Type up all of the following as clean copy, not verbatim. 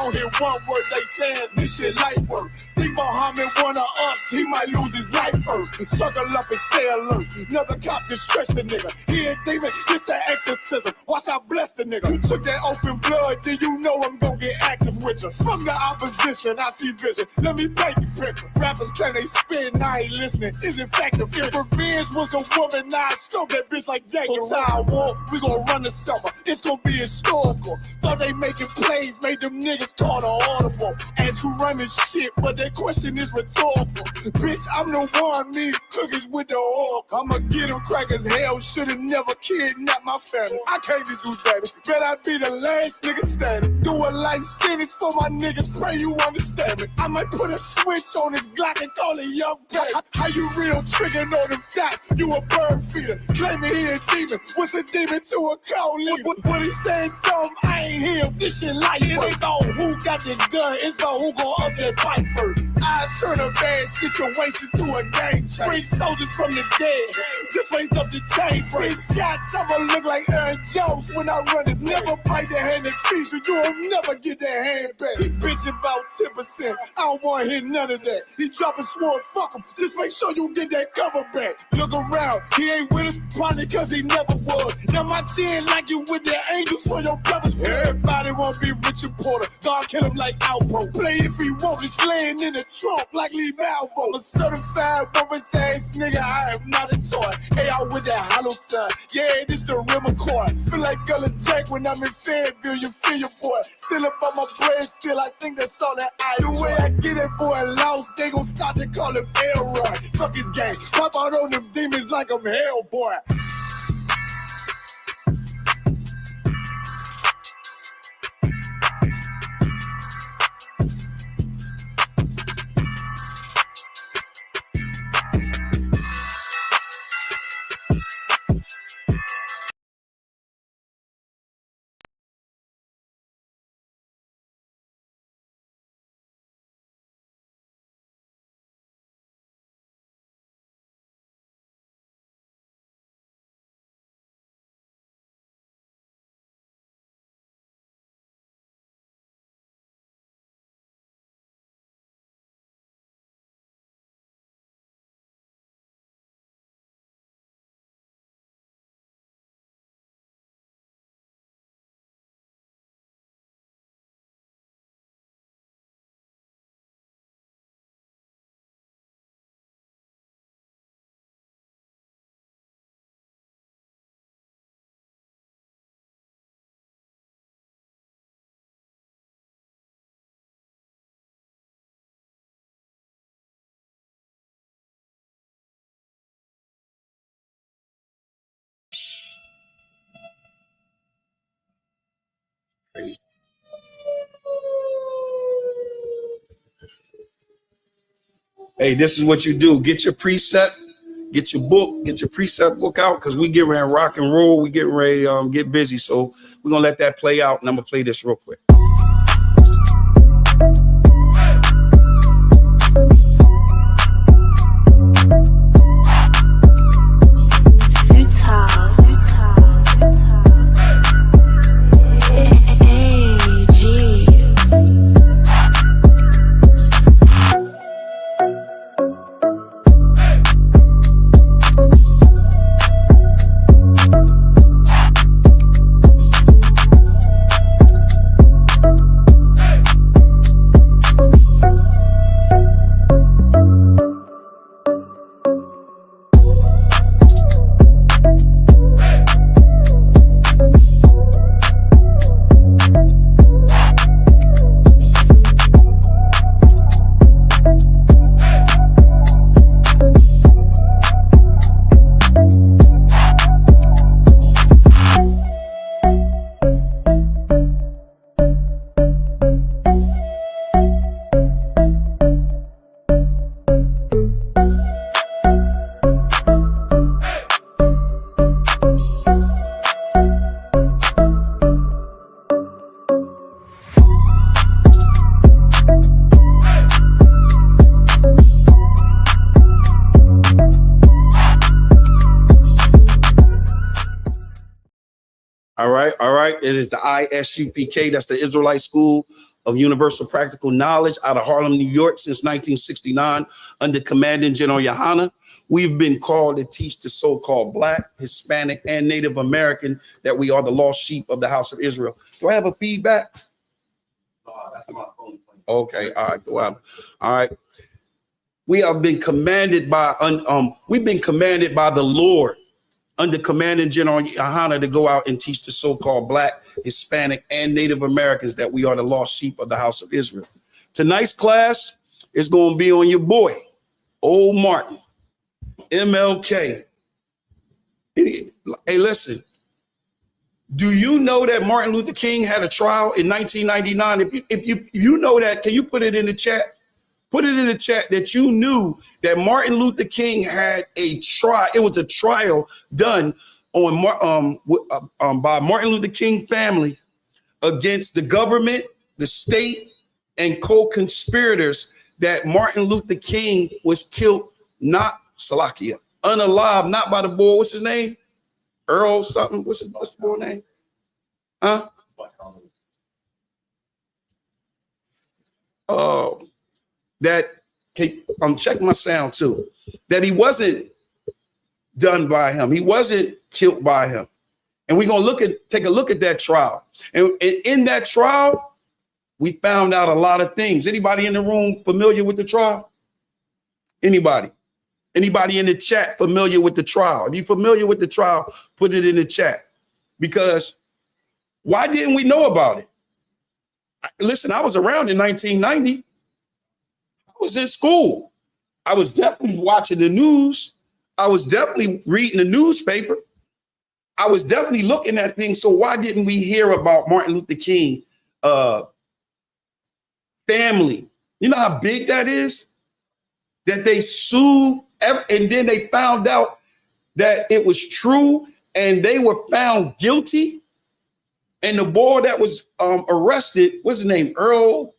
don't hear one word they saying, this shit light work. Think Muhammad one of us, he might lose his life first. Circle up and stay alert. Another cop can stretch the nigga. He ain't demon, this an exorcism. Watch I bless the nigga. You took that open blood, then you know I'm gonna get active with you. From the opposition, I see vision. Let me paint the picture. Rappers claim they spit and I ain't listening. Is in fact the fear. If revenge was a woman, now I stroke that bitch like Jackie. So I war, we gon' run the summer. It's gon' be historical. Thought they making plays, made them niggas call the audible. Ask who run this shit, but that question is rhetorical. Bitch, I'm the one, me cookies with the oil. I'ma get them crackers, hell, should've never kidnapped my family. I can't do that. Bet I be the last nigga standing. Do a life sentence for my niggas, pray you understand me. I might put a switch on this Glock and call it young baby. How you real triggering on them dots? You a bird feeder, claiming he a demon. What's a demon to a cold leader? When he said something, I ain't hear him. This shit like it ain't about who got the gun, it's about who gon' up that pipe first. I turn a bad situation to a game change. Bring soldiers from the dead, just raised up the chain. 6 shots, I'ma look like Aaron Jones when I run it. Never bite the hand and feet, but you'll never get that hand back. He bitching about 10%, I don't wanna hear none of that. He dropping sword, fuck him, just make sure you get that cover back. Look around, he ain't with us, probably cause he never was. Now my chin like you with the angels for your brothers. Everybody wanna be Richard Porter, God kill him like Alpo. Play if he want, it's laying in the trunk like Lee Malvo. A certified woman's ass nigga, I am not a toy. Hey, I with that hollow sign, yeah, this the real McCoy. Feel like Gullah Jack when I'm in Fayetteville, you feel your boy. Still up on my bread, still I think that's all that I do. The way I get that boy lost, they gon' start to call him Elroy. Fuck his gang, pop out on them demons like I'm Hellboy. Hey, this is what you do. Get your preset, get your book, get your preset book out, because we get ready to rock and roll. We get ready to get busy. So we're going to let that play out, and I'm going to play this real quick. All right. All right. It is the ISUPK. That's the Israelite School of Universal Practical Knowledge out of Harlem, New York since 1969 under Commanding General Yohana. We've been called to teach the so-called Black, Hispanic, and Native American that we are the lost sheep of the house of Israel. Do I have a feedback? That's my phone. Okay. All right. Well, all right. We have been commanded by we've been commanded by the Lord under Commanding General Yohana to go out and teach the so-called Black, Hispanic, and Native Americans that we are the lost sheep of the house of Israel. Tonight's class is going to be on your boy, Old Martin, MLK. Hey, listen, do you know that Martin Luther King had a trial in 1999? If you know that, can you put it in the chat? Put it in the chat that you knew that Martin Luther King had a trial. It was a trial done on by Martin Luther King family against the government, the state, and co-conspirators that Martin Luther King was killed, not Salakia, unalive, not by the boy. What's his name? Earl something. What's the boy name? Huh? Oh. That I'm checking my sound too, that he wasn't done by him. He wasn't killed by him. And we're going to take a look at that trial. And in that trial, we found out a lot of things. Anybody in the room familiar with the trial? Anybody? Anybody in the chat familiar with the trial? If you're familiar with the trial, put it in the chat. Because why didn't we know about it? Listen, I was around in 1990. Was in school. I was definitely watching the news. I was definitely reading the newspaper. I was definitely looking at things. So why didn't we hear about Martin Luther King family? You know how big that is? That they sued and then they found out that it was true and they were found guilty. And the boy that was arrested, what's his name? Earl?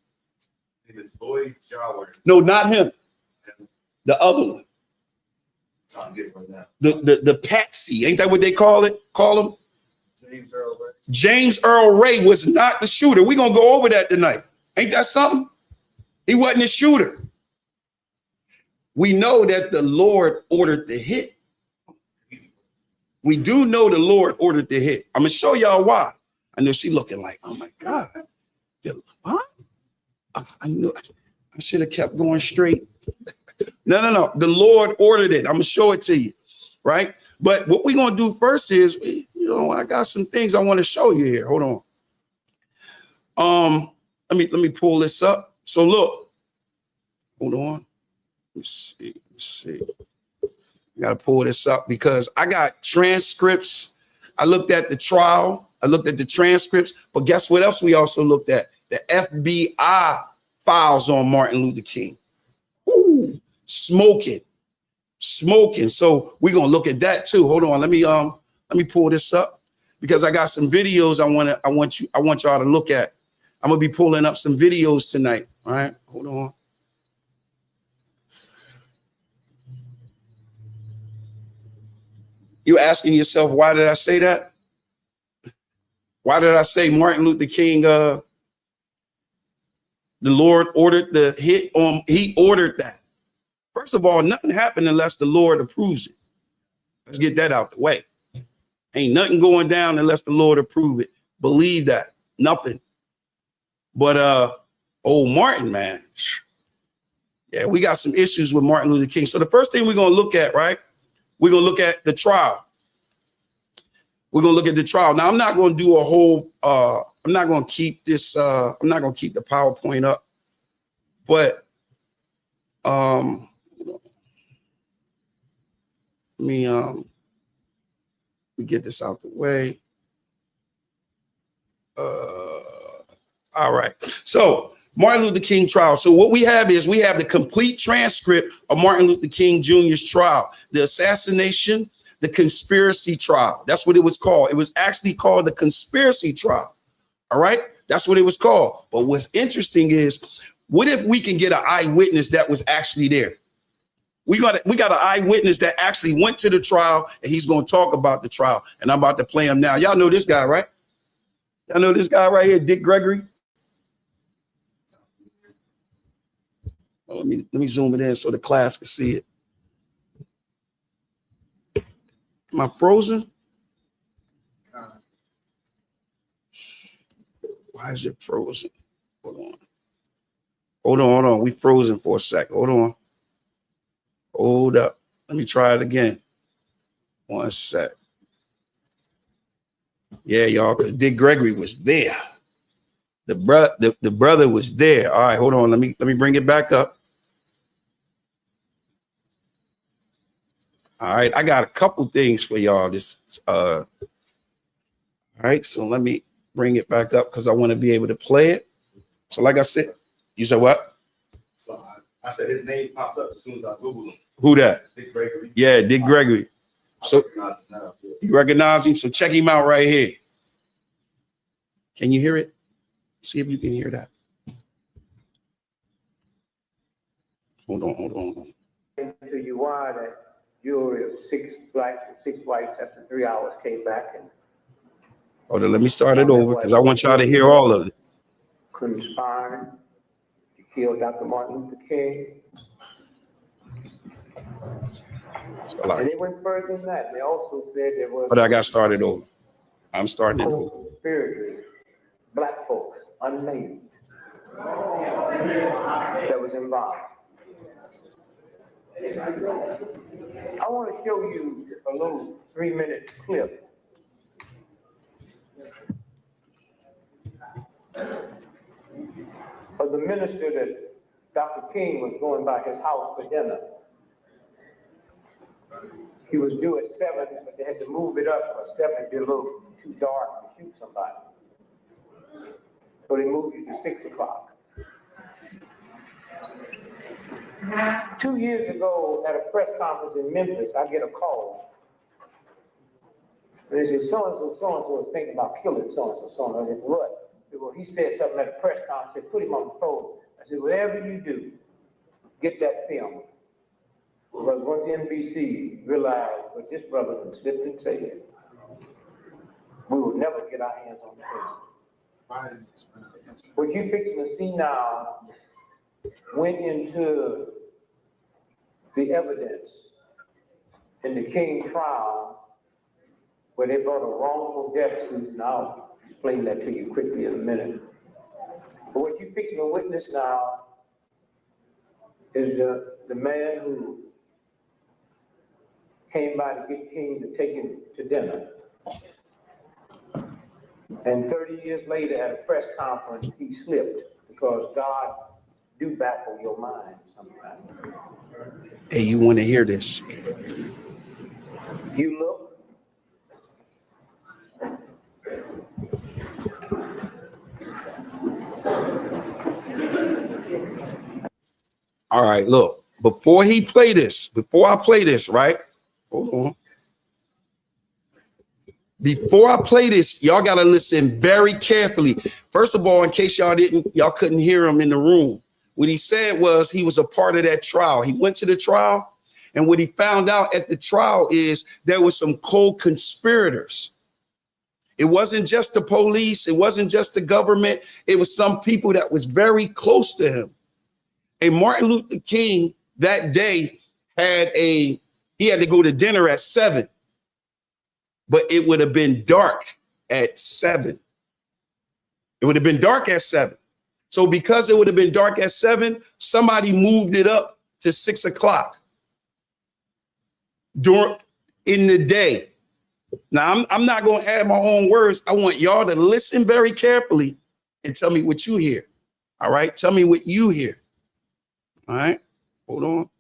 No, not him. The other one. The patsy. Ain't that what they call him? James Earl Ray. James Earl Ray was not the shooter. We're going to go over that tonight. Ain't that something? He wasn't a shooter. We know that the Lord ordered the hit. We do know the Lord ordered the hit. I'm going to show y'all why. I know she looking like, oh my God. Huh? I knew I should have kept going straight. No. The Lord ordered it. I'm gonna show it to you, right? But what we're gonna do first is, I got some things I want to show you here. Hold on. Let me pull this up. So look, hold on. Let's see. I gotta pull this up because I got transcripts. I looked at the trial. I looked at the transcripts. But guess what else we also looked at? The FBI files on Martin Luther King. Ooh, smoking. So we're gonna look at that too. Hold on, let me pull this up because I got some videos I want y'all to look at. I'm gonna be pulling up some videos tonight. All right, hold on. You're asking yourself, why did I say that? Why did I say Martin Luther King? The Lord ordered the hit on, he ordered that. First of all, nothing happened unless the Lord approves it. Let's get that out the way. Ain't nothing going down unless the Lord approve it. Believe that. Nothing. But old Martin, man. Yeah, we got some issues with Martin Luther King. So the first thing we're going to look at, right? We're going to look at the trial. We're going to look at the trial. Now, I'm not going to do a whole, I'm not going to keep this, I'm not going to keep the PowerPoint up, but let me get this out the way. All right. So Martin Luther King trial. So what we have is we have the complete transcript of Martin Luther King Jr.'s trial, the assassination, the conspiracy trial. That's what it was called. It was actually called the conspiracy trial. All right. That's what it was called. But what's interesting is, what if we can get an eyewitness that was actually there? We got an eyewitness that actually went to the trial, and he's going to talk about the trial. And I'm about to play him now. Y'all know this guy, right? I know this guy right here, Dick Gregory. Oh, let me zoom it in so the class can see it. Am I frozen? Why is it frozen? Hold on. We frozen for a sec. Hold on. Hold up. Let me try it again. 1 sec. Yeah, y'all, because Dick Gregory was there. The brother was there. All right, hold on. Let me bring it back up. All right, I got a couple things for y'all. All right, so let me bring it back up because I want to be able to play it. So, like I said, you said what? So I said his name popped up as soon as I Googled him. Who that? Dick Gregory. Yeah, Dick Gregory. So you recognize him? So check him out right here. Can you hear it? See if you can hear that. Hold on. To you why that jury of 6 blacks and 6 whites after 3 hours came back and Hold on, let me start it over because I want y'all to hear all of it. conspired to kill Dr. Martin Luther King. And they went further than that. They also said there was. But I got started over. I'm starting it over. Conspirators, black folks, unnamed, that was involved. I want to show you a little 3-minute clip of the minister that Dr. King was going by his house for dinner. He was due at 7, but they had to move it up because 7 would be a little too dark to shoot somebody. So they moved it to 6 o'clock. 2 years ago at a press conference in Memphis, I get a call. And they said, so-and-so is thinking about killing so-and-so. I said, what? They said, well, he said something at a press conference. I said, put him on the phone. I said, whatever you do, get that film. Because once NBC realized what this brother had slipped and said, we will never get our hands on the film. What you're fixing to see now went into the evidence in the King trial where they brought a wrongful death suit, and I'll explain that to you quickly in a minute. But what you're fixing to witness now is the man who came by to get King to take him to dinner. And 30 years later at a press conference, he slipped because God do baffle your mind sometimes. Hey, you want to hear this? You look. All right, look. Before I play this, right? Hold on. Before I play this, y'all got to listen very carefully. First of all, in case y'all couldn't hear him in the room, what he said was he was a part of that trial. He went to the trial, and what he found out at the trial is there was some co-conspirators. It wasn't just the police. It wasn't just the government. It was some people that was very close to him. And Martin Luther King that day he had to go to dinner at 7. But it would have been dark at 7. It would have been dark at 7. So because it would have been dark at 7, somebody moved it up to 6 o'clock in the day. Now, I'm not going to add my own words. I want y'all to listen very carefully and tell me what you hear. All right? Tell me what you hear. All right? Hold on.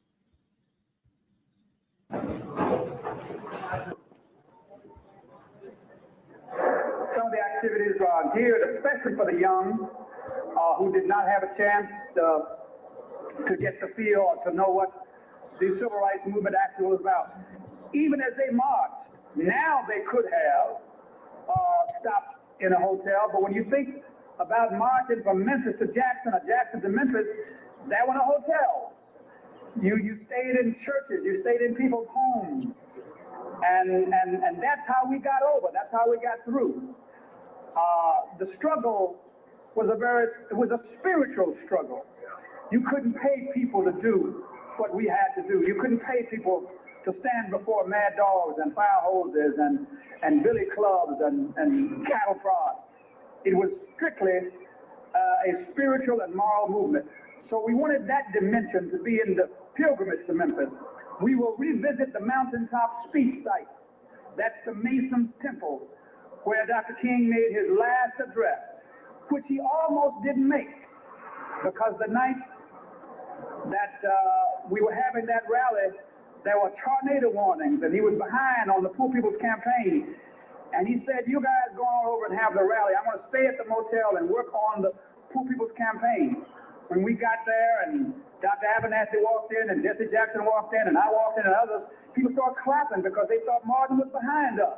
Some of the activities are geared especially for the young who did not have a chance to get the feel or to know what the civil rights movement actually was about. Even as they marched, now they could have stopped in a hotel, but when you think about marching from Memphis to Jackson or Jackson to Memphis, there were no hotels. You stayed in churches, you stayed in people's homes. And that's how we got over. That's how we got through. The struggle was a spiritual struggle. You couldn't pay people to do what we had to do. You couldn't pay people to stand before mad dogs and fire hoses and billy clubs and cattle prods. It was strictly a spiritual and moral movement. So we wanted that dimension to be in the pilgrimage to Memphis. We will revisit the mountaintop speech site. That's the Mason's Temple, where Dr. King made his last address, which he almost didn't make, because the night that we were having that rally, there were tornado warnings, and he was behind on the Poor People's Campaign. And he said, you guys go on over and have the rally. I'm going to stay at the motel and work on the Poor People's Campaign. When we got there and Dr. Abernathy walked in and Jesse Jackson walked in and I walked in and others, people started clapping because they thought Martin was behind us.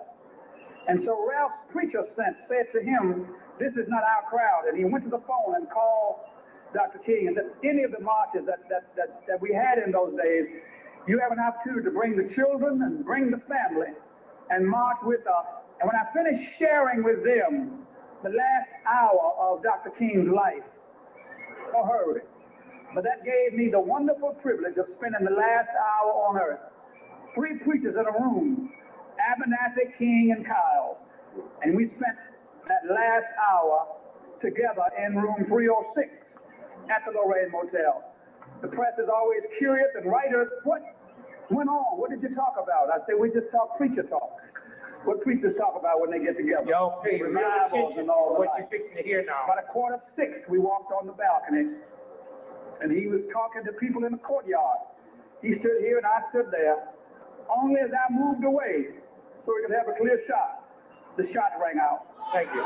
And so Ralph's preacher said to him, this is not our crowd. And he went to the phone and called Dr. King and said, any of the marches that we had in those days, you have an opportunity to bring the children and bring the family and march with us. And when I finished sharing with them the last hour of Dr. King's life, I hurried. But that gave me the wonderful privilege of spending the last hour on earth. 3 preachers in a room, Abernathy, King, and Kyle. And we spent that last hour together in room 306 at the Lorraine Motel. The press is always curious, and writers, what went on? What did you talk about? I say, we just talk preacher talk. What preachers talk about when they get together. Y'all pay real attention to what you're fixing to hear now. About 5:45, we walked on the balcony, and he was talking to people in the courtyard. He stood here and I stood there. Only as I moved away, so we could have a clear shot, the shot rang out. Thank you.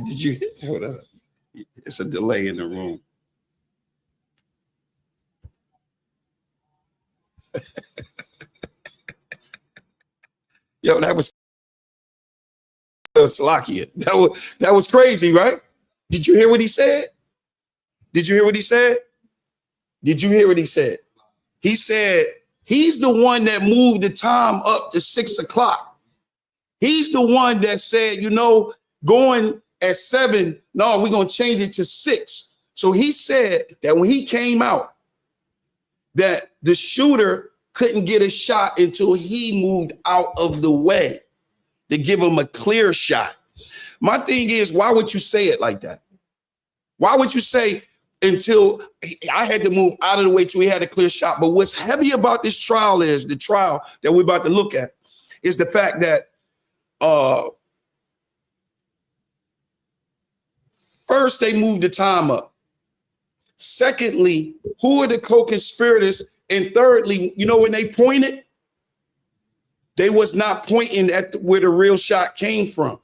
Did you? Hold on. It's a delay in the room. Yo, that was Salakia. That was crazy, right? Did you hear what he said? Did you hear what he said? Did you hear what he said? He said he's the one that moved the time up to 6 o'clock. He's the one that said, you know, going at 7, no, we're going to change it to 6. So he said that when he came out, that the shooter couldn't get a shot until he moved out of the way to give him a clear shot. My thing is, why would you say it like that? Why would you say until I had to move out of the way till he had a clear shot? But what's heavy about this trial is the trial that we're about to look at is the fact that first they moved the time up. Secondly, who are the co-conspirators? And thirdly, you know, when they pointed, they was not pointing at where the real shot came from.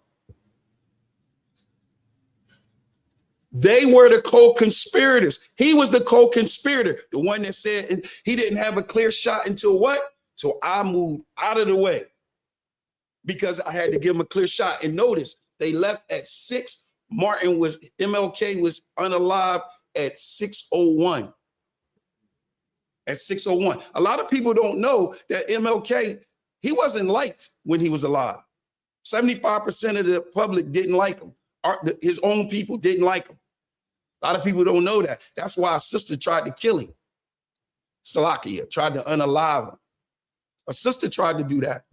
They were the co-conspirators. He was the co-conspirator, the one that said he didn't have a clear shot until what? Till I moved out of the way because I had to give him a clear shot. And notice they left at 6. MLK was unalive at 6:01. At 6:01. A lot of people don't know that MLK, he wasn't liked when he was alive. 75% of the public didn't like him. His own people didn't like him. A lot of people don't know that. That's why a sister tried to kill him. Salakia tried to unalive him. A sister tried to do that.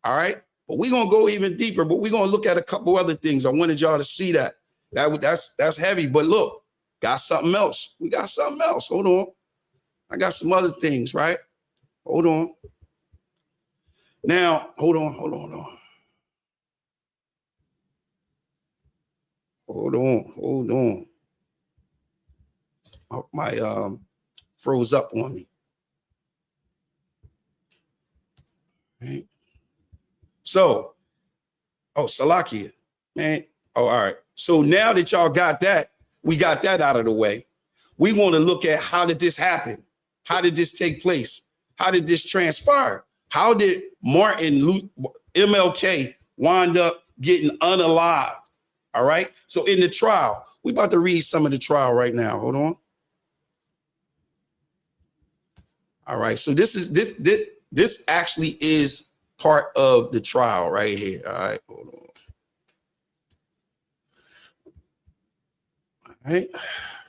All right. But we're going to go even deeper, but we're going to look at a couple other things. I wanted y'all to see that. That's heavy. But look, got something else. We got something else. Hold on. I got some other things, right? Hold on. Now, hold on. Oh, my froze up on me. Right. So, Salakia, man. Oh, all right. So now that y'all got that, we got that out of the way. We want to look at how did this happen? How did this take place? How did this transpire? How did MLK wind up getting unalived? All right. So in the trial, we about to read some of the trial right now. Hold on. All right. So this actually is part of the trial right here. All right. Hold on. All right.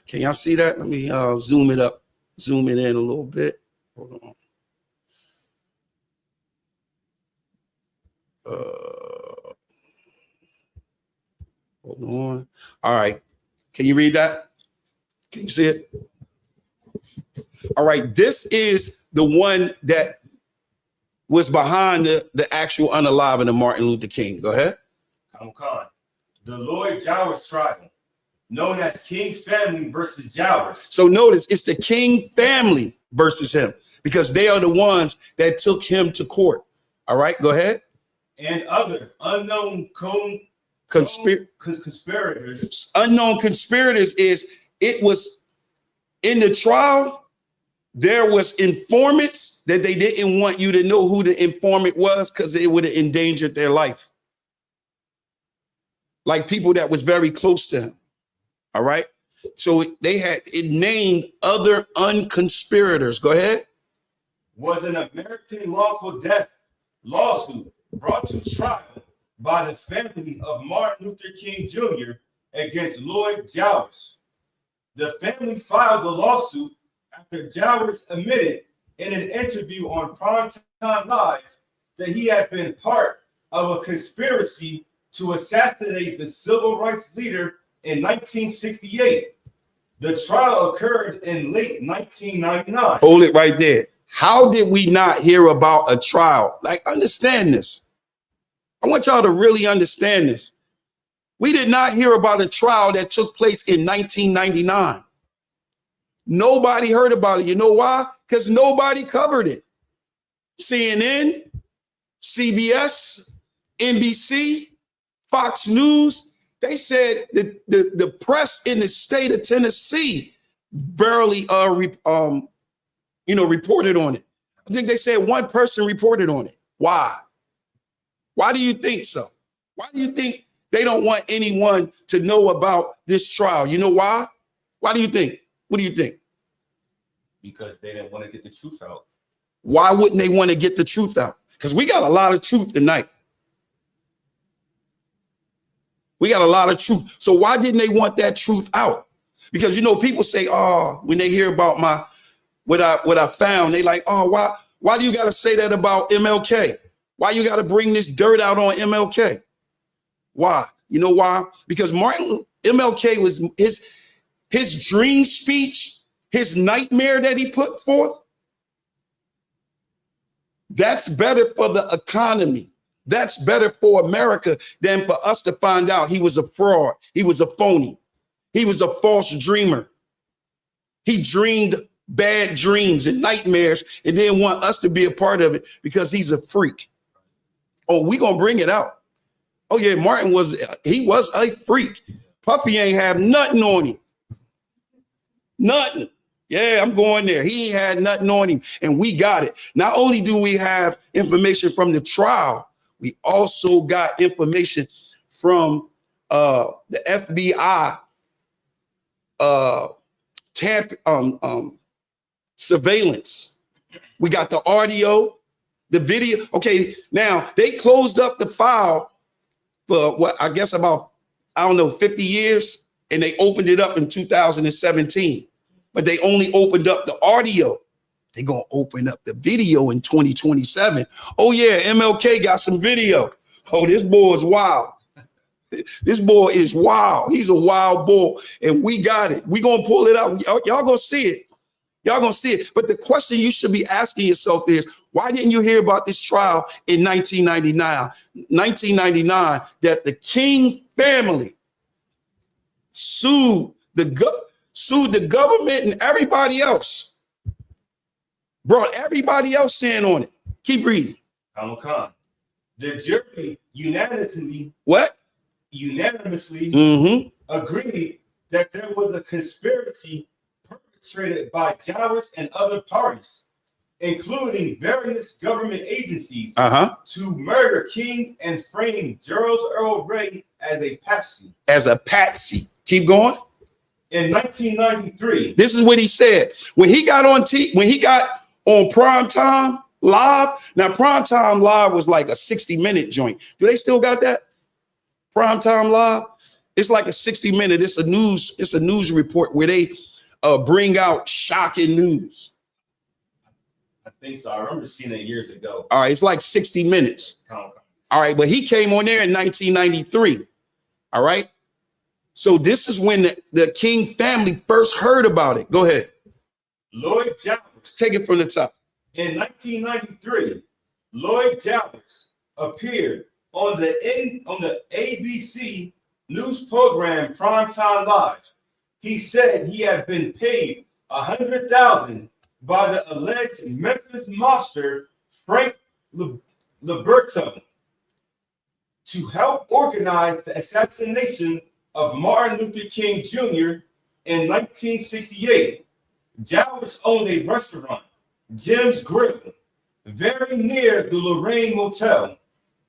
Can y'all see that? Let me zoom it up, zoom it in a little bit. Hold on. Hold on. All right. Can you read that? Can you see it? All right. This is the one that was behind the actual unaliving of Martin Luther King. Go ahead. Khan. The Lloyd Jowers trial, known as King family versus Jowers. So notice it's the King family versus him because they are the ones that took him to court. All right, go ahead. And other unknown conspirators. Unknown conspirators is it was in the trial. There was informants that they didn't want you to know who the informant was because it would have endangered their life. Like people that was very close to him. All right. So it named other unconspirators. Go ahead. Was an American wrongful death lawsuit brought to trial by the family of Martin Luther King Jr. against Lloyd Jowers. The family filed the lawsuit after Jowers admitted in an interview on Primetime Live that he had been part of a conspiracy to assassinate the civil rights leader in 1968. The trial occurred in late 1999. Hold it right there. How did we not hear about a trial? Like, understand this. I want y'all to really understand this. We did not hear about a trial that took place in 1999. Nobody heard about it. You know why? Because nobody covered it. CNN, CBS, NBC, Fox News, they said that the press in the state of Tennessee barely reported on it. I think they said one person reported on it. Why? Why do you think so? Why do you think they don't want anyone to know about this trial? You know why? Why do you think? What do you think? Because they didn't want to get the truth out. Why wouldn't they want to get the truth out? Because we got a lot of truth tonight. We got a lot of truth. So why didn't they want that truth out? Because, people say, oh, when they hear about what I found, they like, oh, why do you got to say that about MLK? Why you got to bring this dirt out on MLK? Why? You know why? Because MLK was his dream speech, his nightmare that he put forth. That's better for the economy. That's better for America than for us to find out he was a fraud. He was a phony. He was a false dreamer. He dreamed bad dreams and nightmares and didn't want us to be a part of it because he's a freak. Oh, we gonna bring it out. Oh yeah, Martin was a freak. Puffy ain't have nothing on him. Nothing. Yeah, I'm going there. He ain't had nothing on him, and we got it. Not only do we have information from the trial, we also got information from the FBI surveillance. We got the audio, the video. Okay, now they closed up the file for what I guess about 50 years, and they opened it up in 2017. But they only opened up the audio. They're going to open up the video in 2027. Oh, yeah, MLK got some video. Oh, this boy is wild. This boy is wild. He's a wild boy, and we got it. We're going to pull it out. Y'all going to see it. Y'all going to see it. But the question you should be asking yourself is, why didn't you hear about this trial in 1999 that the King family sued the government and everybody else, brought everybody else in on it? Keep reading. Khan. The jury unanimously agreed that there was a conspiracy perpetrated by Jowers and other parties, including various government agencies, to murder King and frame Charles Earl Ray as a patsy. Keep going. In 1993, this is what he said when he got on Primetime Live. Now, Primetime Live was like a 60-minute joint. Do they still got that? Primetime Live? It's like a 60-minute. It's a news report where they bring out shocking news. I think so. I remember seeing it years ago. All right, it's like 60 minutes. All right, but he came on there in 1993. All right. So this is when the King family first heard about it. Go ahead. Lloyd Jowers. Take it from the top. In 1993, Lloyd Jowers appeared on the ABC news program Primetime Live. He said he had been paid $100,000 by the alleged Memphis mobster Frank Liberto to help organize the assassination of Martin Luther King Jr. in 1968. Jowers owned a restaurant, Jim's Grill, very near the Lorraine Motel,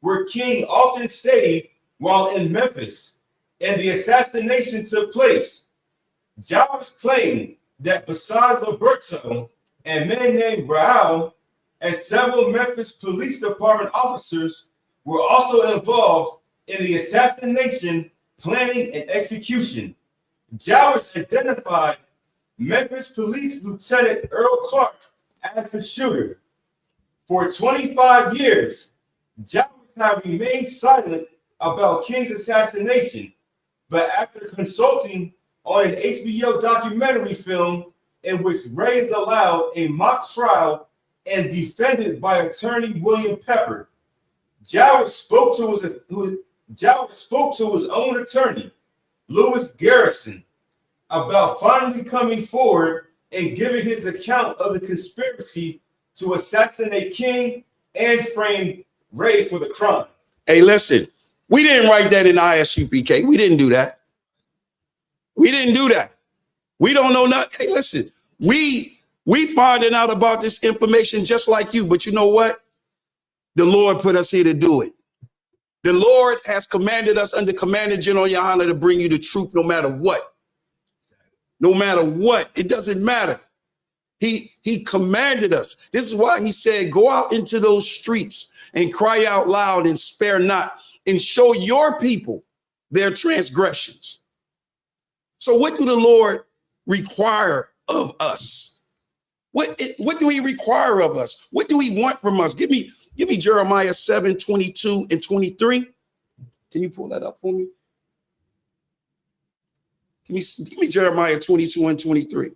where King often stayed while in Memphis, and the assassination took place. Jowers claimed that besides Liberto, a man named Raul and several Memphis Police Department officers were also involved in the assassination, planning, and execution. Jowers identified Memphis Police Lieutenant Earl Clark as the shooter. For 25 years, Jowers had remained silent about King's assassination, but after consulting on an HBO documentary film in which Ray is allowed a mock trial and defended by attorney William Pepper, Jowers spoke to his own attorney, Louis Garrison, about finally coming forward and giving his account of the conspiracy to assassinate King and frame Ray for the crime. Hey, listen, we didn't write that in ISUPK. We didn't do that. We didn't do that. We don't know nothing. Hey, listen, we finding out about this information just like you, but you know what? The Lord put us here to do it. The Lord has commanded us under Commander General Yohana to bring you the truth no matter what. No matter what, it doesn't matter. He commanded us. This is why he said, go out into those streets and cry out loud and spare not and show your people their transgressions. So what do the Lord require of us? What do he require of us? What do he want from us? Give me Jeremiah 7:22 and 23. Can you pull that up for me? Give me Jeremiah 22 and 23.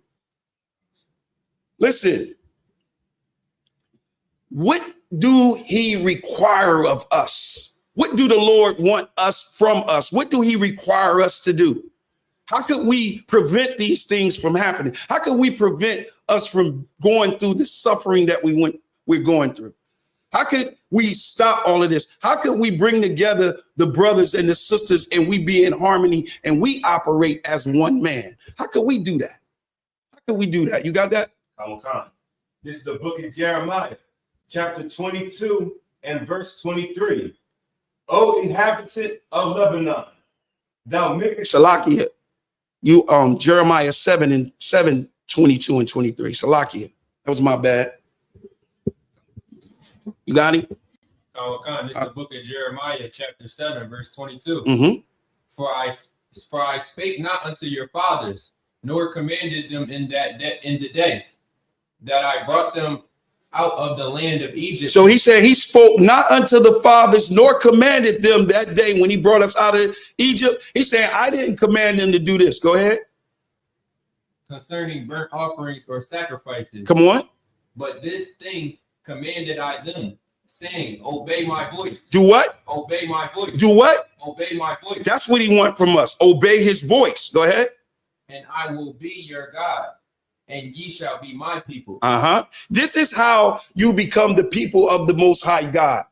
Listen, what do he require of us? What do the Lord want us from us? What do he require us to do? How could we prevent these things from happening? How could we prevent us from going through the suffering that we're going through? How could we stop all of this? How could we bring together the brothers and the sisters and we be in harmony and we operate as one man? How could we do that? How could we do that? You got that? Come. This is the book of Jeremiah, chapter 22 and verse 23. O inhabitant of Lebanon, thou makest Salakia. You Jeremiah 7:22 and 23. Salakia. That was my bad. You got him? This is the book of Jeremiah, chapter 7, verse 22. Mm-hmm. For I spake not unto your fathers, nor commanded them in the day that I brought them out of the land of Egypt. So he said he spoke not unto the fathers, nor commanded them that day when he brought us out of Egypt. He said, I didn't command them to do this. Go ahead. Concerning burnt offerings or sacrifices. Come on. But this thing commanded I them, saying, obey my voice. Do what? Obey my voice. Do what? Obey my voice. That's what he wants from us. Obey his voice. Go ahead. And I will be your God, and ye shall be my people. This is how you become the people of the Most High God.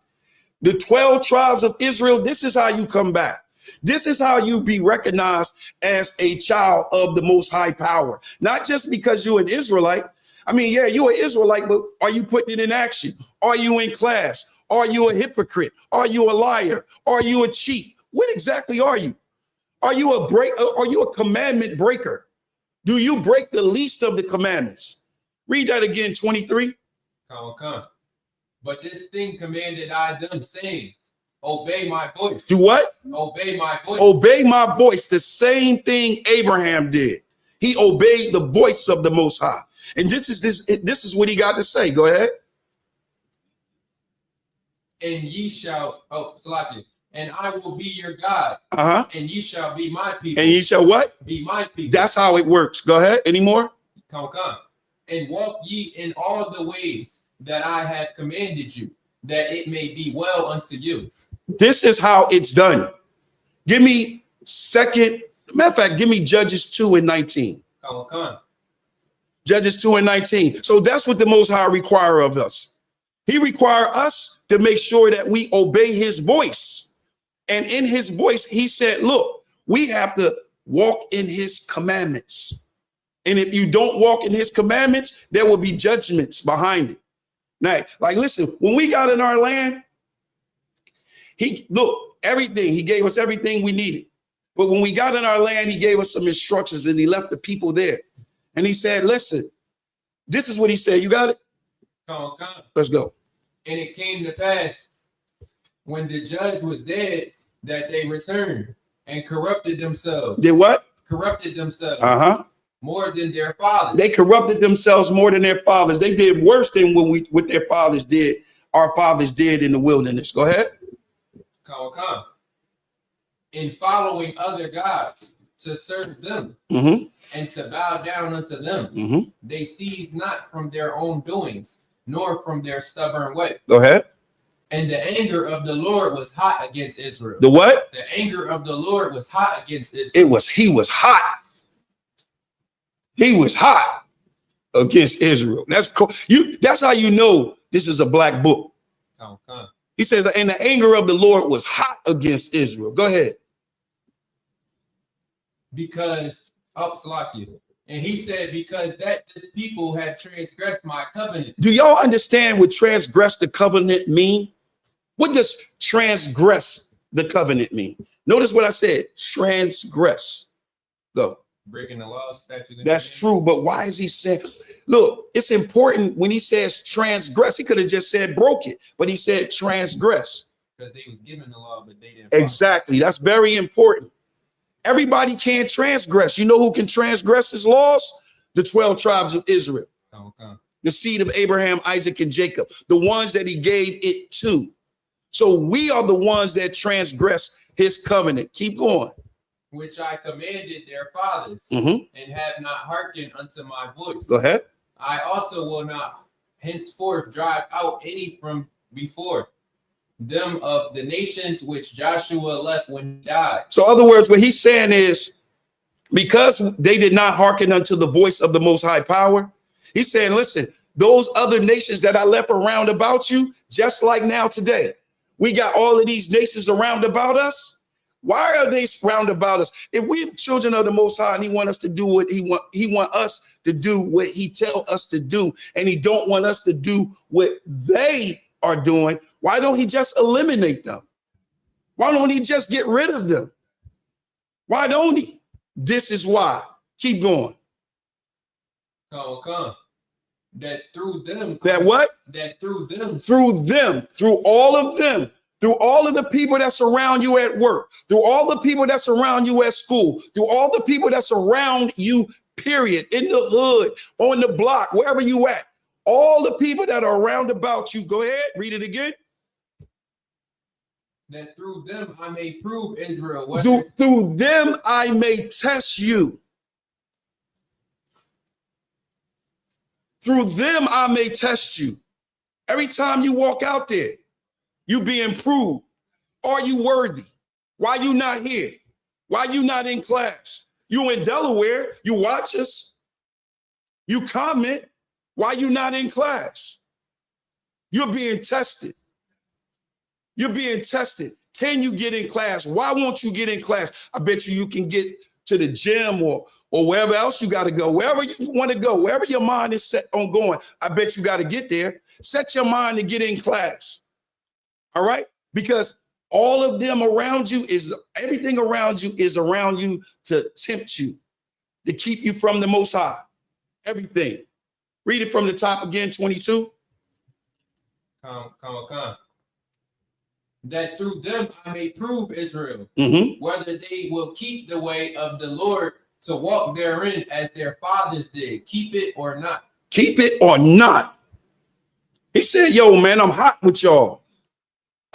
The 12 tribes of Israel, this is how you come back. This is how you be recognized as a child of the Most High power. Not just because you're an Israelite. I mean, yeah, you're an Israelite, but are you putting it in action? Are you in class? Are you a hypocrite? Are you a liar? Are you a cheat? What exactly are you? Are you a commandment breaker? Do you break the least of the commandments? Read that again, 23. Come. But this thing commanded I them, saying, Obey my voice. Do what? Obey my voice. Obey my voice. The same thing Abraham did. He obeyed the voice of the Most High. And this is what he got to say. Go ahead. And ye shall, Salakia, and I will be your God. And ye shall be my people. And ye shall what? Be my people. That's how it works. Go ahead. Any more? Come. And walk ye in all the ways that I have commanded you, that it may be well unto you. This is how it's done. Give me matter of fact, give me Judges 2:19. Come. Judges 2:19. So that's what the Most High require of us. He require us to make sure that we obey his voice. And in his voice, he said, look, we have to walk in his commandments. And if you don't walk in his commandments, there will be judgments behind it. Now, like, listen, when we got in our land, he gave us everything we needed. But when we got in our land, he gave us some instructions and he left the people there. And he said, listen, this is what he said. You got it? Come. Let's go. And it came to pass when the judge was dead that they returned and corrupted themselves. Did what? Corrupted themselves. More than their fathers. They corrupted themselves more than their fathers. They did worse than what their fathers did. Our fathers did in the wilderness. Go ahead. Come. In following other gods to serve them and to bow down unto them, they ceased not from their own doings, nor from their stubborn way. Go ahead. And the anger of the Lord was hot against Israel. The what? The anger of the Lord was hot against Israel. He was hot. He was hot against Israel. That's cool. That's how you know this is a black book. Come. He says, and the anger of the Lord was hot against Israel. Go ahead. Because, Salakia. And he said, because that this people have transgressed my covenant. Do y'all understand what transgress the covenant mean? What does transgress the covenant mean? Notice what I said, transgress. Go. Breaking the law, statutes. That's true, but why is he saying, look, it's important when he says transgress, he could have just said broke it, but he said transgress. Because they was given the law, but they didn't. Exactly, that's very important. Everybody can't transgress. You know who can transgress his laws? The 12 tribes of Israel. The seed of Abraham, Isaac, and Jacob, the ones that he gave it to. So we are the ones that transgress his covenant. Keep going. Which I commanded their fathers and have not hearkened unto my voice. Go ahead. I also will not henceforth drive out any from before them of the nations which Joshua left when he died. So, in other words, what he's saying is, because they did not hearken unto the voice of the Most High Power, he's saying, listen, those other nations that I left around about you, just like now today, we got all of these nations around about us. Why are they round about us? If we're children of the Most High and he want us to do what he want us to do what he tell us to do, and he don't want us to do what they are doing, why don't he just eliminate them? Why don't he just get rid of them? Why don't he? This is why. Keep going. Come. That through them. That what? That through them. Through them. Through all of them. Through all of the people that surround you at work, through all the people that surround you at school, through all the people that surround you, period, in the hood, on the block, wherever you at, all the people that are around about you. Go ahead, read it again. That through them I may prove Israel. Through them I may test you. Through them I may test you. Every time you walk out there, you being proved. Are you worthy? Why you not here? Why you not in class? You in Delaware, you watch us, you comment. Why you not in class? You're being tested. You're being tested. Can you get in class? Why won't you get in class? I bet you can get to the gym or wherever else you got to go, wherever you want to go, wherever your mind is set on going. I bet you got to get there. Set your mind to get in class. All right? Because all of them around you everything around you is around you to tempt you, to keep you from the Most High. Everything. Read it from the top again, 22. Come. that through them I may prove Israel, whether they will keep the way of the Lord to walk therein as their fathers did. Keep it or not. Keep it or not. He said, yo, man, I'm hot with y'all.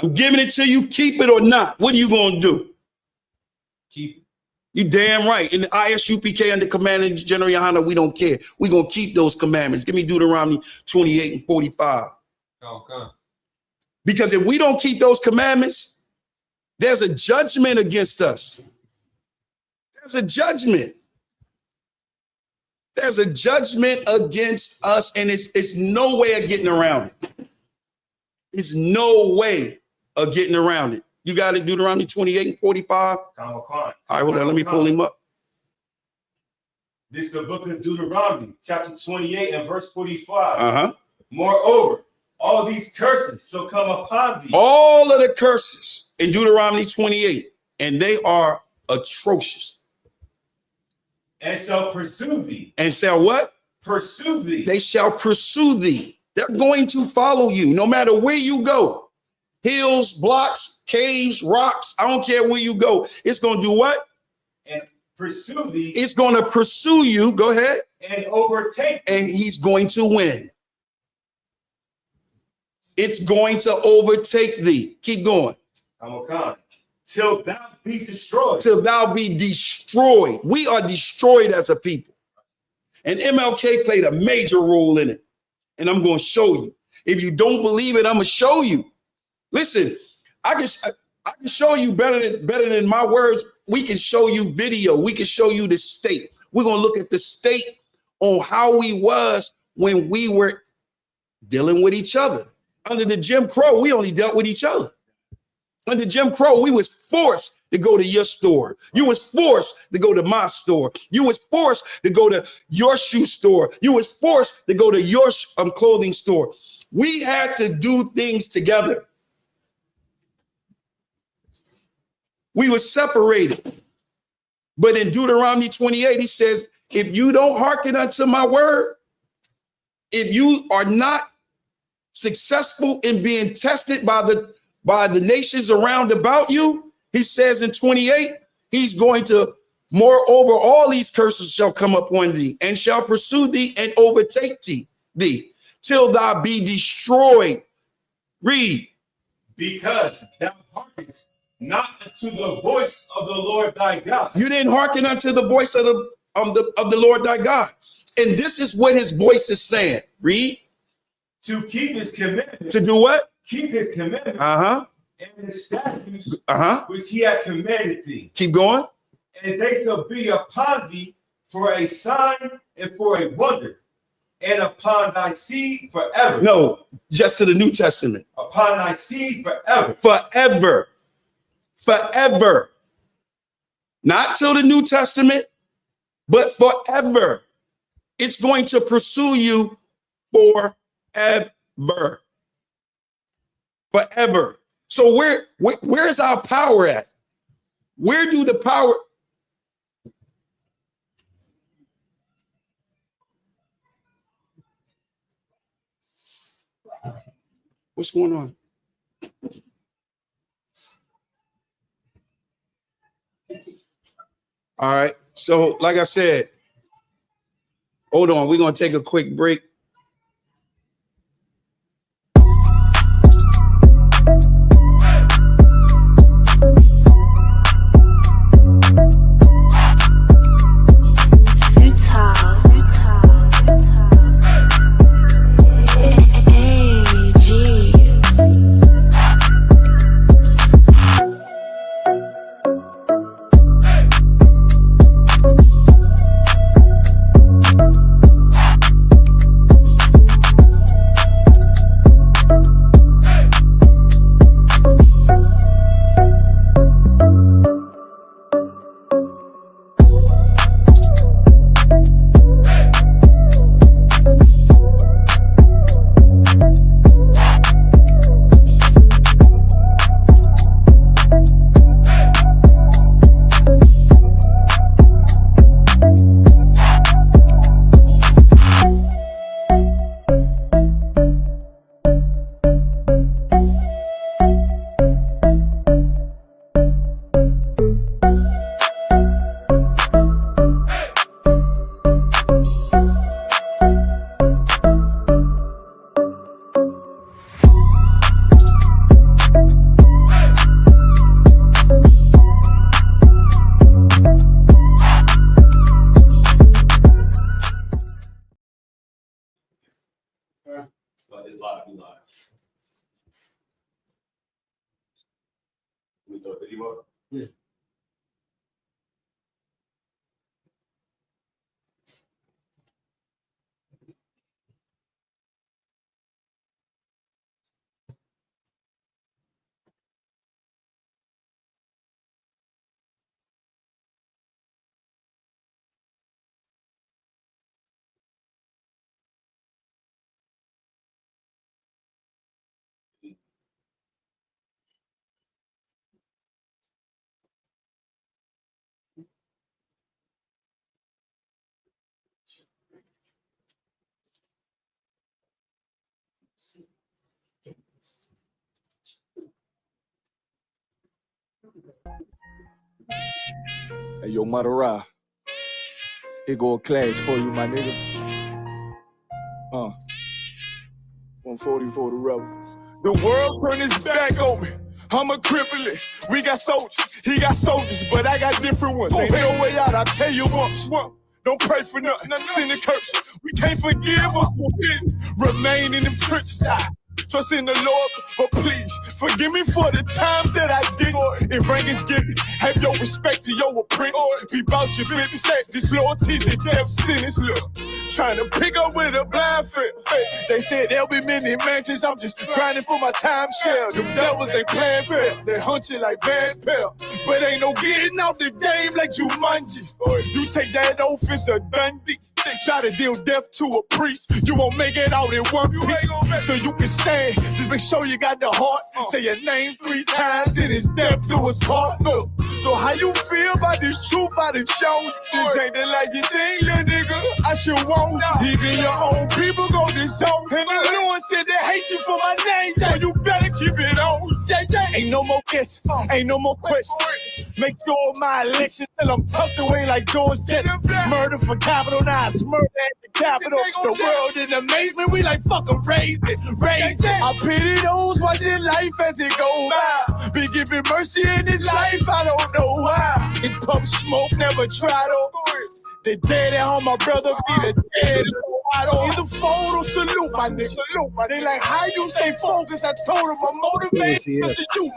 I'm giving it to you. Keep it or not. What are you going to do? Keep it. You damn right. In the ISUPK under Commanding General Yohana, we don't care. We're going to keep those commandments. Give me Deuteronomy 28 and 45. Okay. Because if we don't keep those commandments, there's a judgment against us. There's a judgment. There's a judgment against us, and it's no way of getting around it. It's no way of getting around it. You got it, Deuteronomy 28 and 45. All right, hold on, let me pull him up. This is the book of Deuteronomy, chapter 28 and verse 45. Moreover, all these curses shall come upon thee. All of the curses in Deuteronomy 28, and they are atrocious. And shall pursue thee. And shall what? Pursue thee. They shall pursue thee. They're going to follow you no matter where you go. Hills, blocks, caves, rocks. I don't care where you go. It's going to do what? And pursue thee. It's going to pursue you. Go ahead. And overtake thee. And he's going to win. It's going to overtake thee. Keep going. Till thou be destroyed. Till thou be destroyed. We are destroyed as a people. And MLK played a major role in it. And I'm going to show you. If you don't believe it, I'm going to show you. Listen, I can show you better than my words. We can show you video. We can show you the state. We're going to look at the state on how we was when we were dealing with each other. Under the Jim Crow, we only dealt with each other. Under Jim Crow, we was forced to go to your store. You was forced to go to my store. You was forced to go to your shoe store. You was forced to go to your clothing store. We had to do things together. We were separated. But in Deuteronomy 28, he says, if you don't hearken unto my word, if you are not successful in being tested by the nations around about you, he says in 28, he's going to, moreover, all these curses shall come upon thee and shall pursue thee and overtake thee till thou be destroyed. Read. Because thou hearkenest not unto the voice of the Lord thy God. You didn't hearken unto the voice of the Lord thy God. And this is what his voice is saying. Read. To keep his commandments. To do what? Keep his commandments. And his statutes. Which he had commanded thee. Keep going. And they shall be upon thee for a sign and for a wonder, and upon thy seed forever. No, just to the New Testament. Upon thy seed forever. Forever. Forever. Not till the New Testament, but forever. It's going to pursue you forever. Forever. So where's our power at? Where do the power? What's going on? All right. So like I said, hold on. We're going to take a quick break. Yeah. Hey, yo, Madara. Here go a clash for you, my nigga. 140 for the rebels. The world turned its back on me. I'm a cripple. We got soldiers, he got soldiers, but I got different ones. Ain't no way out, I'll tell you once. Don't pray for nothing, send a curse. We can't forgive us for this. Remain in them trenches. Trust in the Lord, but please forgive me for the times that I did. If rank is given, have your respect to your apprentice. Be about your business. This loyalty's a death sentence. Look, trying to pick up with a blind fit. They said there'll be many mansions. I'm just grinding for my time share. Them devils ain't playing fair. They hunt you like Van Pelt, but ain't no getting out the game like Jumanji. Or if you take that oath, it's a Dundee. They try to deal death to a priest. You won't make it out in one piece. So you can stand. Just make sure you got the heart. Say your name 3 times, and it's death do us part. Look. So how you feel about this truth I done shown? This ain't the life you think, little nigga. I should want. Even your own people go this zone. And the Lord said they hate you for my name, so you better keep it on. Ain't no more guessing, ain't no more questions. Make sure my election till I'm tucked away like George Jetson. Murder for capital, now it's murder at the Capitol. The world in amazement, we like fucking raise it. I pity those watching life as it goes by. Be giving mercy in this life, I don't know why. In pump smoke, never try to. They dead at home, my brother be the dead. I don't either fold or salute, my nigga. They like, how you stay focused? I told them I'm motivated to you,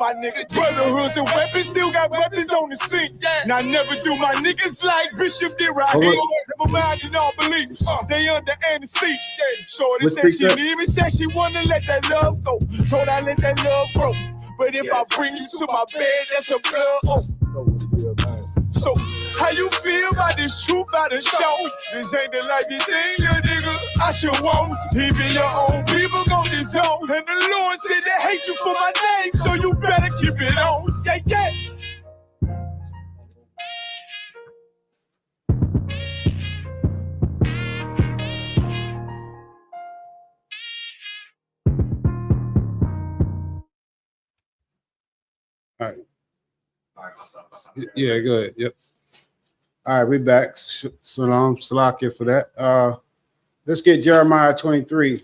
my nigga. Brotherhoods and weapons, still got weapons on the scene. Now I never do my niggas like Bishop did right here. Never mind in all beliefs, they under anesthesia. Shorty said she need me, said she wanna let that love go. Told I let that love grow. But if I bring you to my bed, that's a blood oath. So, how you feel about this truth I done shown? This ain't the life you think, little nigga. I should want. Even your own people go this zone. And the Lord said they hate you for my name, so you better keep it on. Yeah. All right. Yeah, good. Yep. All right, we back. Salam, Salakia for that. Let's get Jeremiah 23.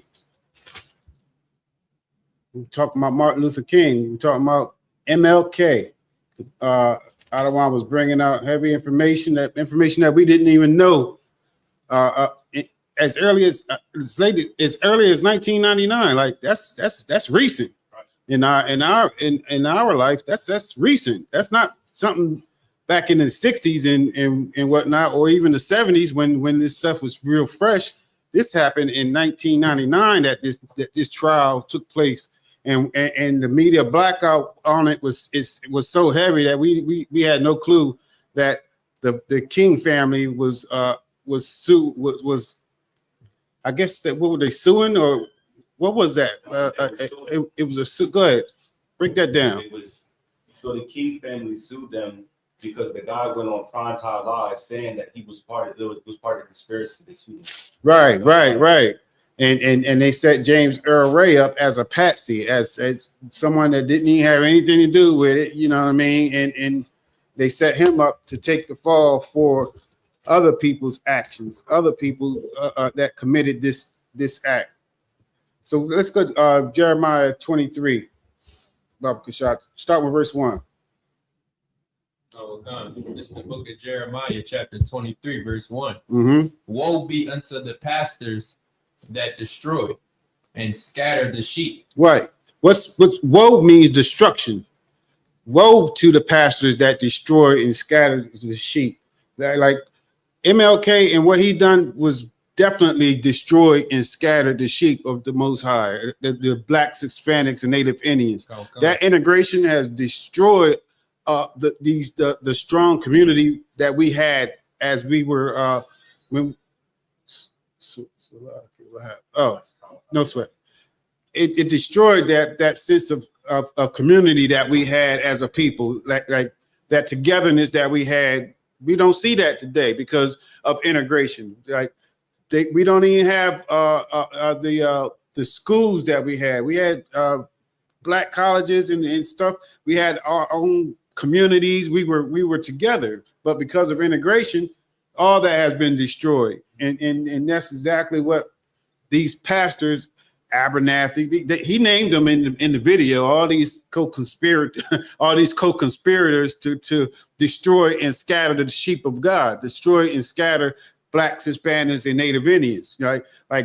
We're talking about Martin Luther King. We're talking about MLK. Adawan was bringing out heavy information that we didn't even know as early as 1999. Like that's recent. In our life, that's recent. That's not something back in the 60s and whatnot, or even the 70s when this stuff was real fresh. This happened in 1999 that this trial took place, and the media blackout on it was so heavy that we had no clue that the King family was I guess that what were they suing, or what was that? It was a suit. Go ahead, break that down. So the King family sued them because the guy went on Prime Time Live saying that he was part of the conspiracy. They sued him. Right. And they set James Earl Ray up as a patsy, as someone that didn't even have anything to do with it. You know what I mean? And they set him up to take the fall for other people's actions, other people that committed this act. So let's go Jeremiah 23. Baba Kashat. Start with verse 1. This is the book of Jeremiah, chapter 23, verse 1. Mm-hmm. Woe be unto the pastors that destroy and scatter the sheep. Right. What's woe means destruction. woe to the pastors that destroy and scatter the sheep. Like MLK and what he done was definitely destroy and scatter the sheep of the Most High, the blacks, Hispanics, and Native Indians. That integration has destroyed the strong community that we had as we were when. Oh, no sweat. It destroyed that sense of community that we had as a people, like that togetherness that we had. We don't see that today because of integration. Like we don't even have the schools that we had. We had black colleges and stuff. We had our own communities. We were together, but because of integration, all that has been destroyed. And that's exactly what these pastors, Abernathy, he named them in the video, all these co-conspirators to destroy and scatter the sheep of God, destroy and scatter blacks, Hispanics, and Native Indians.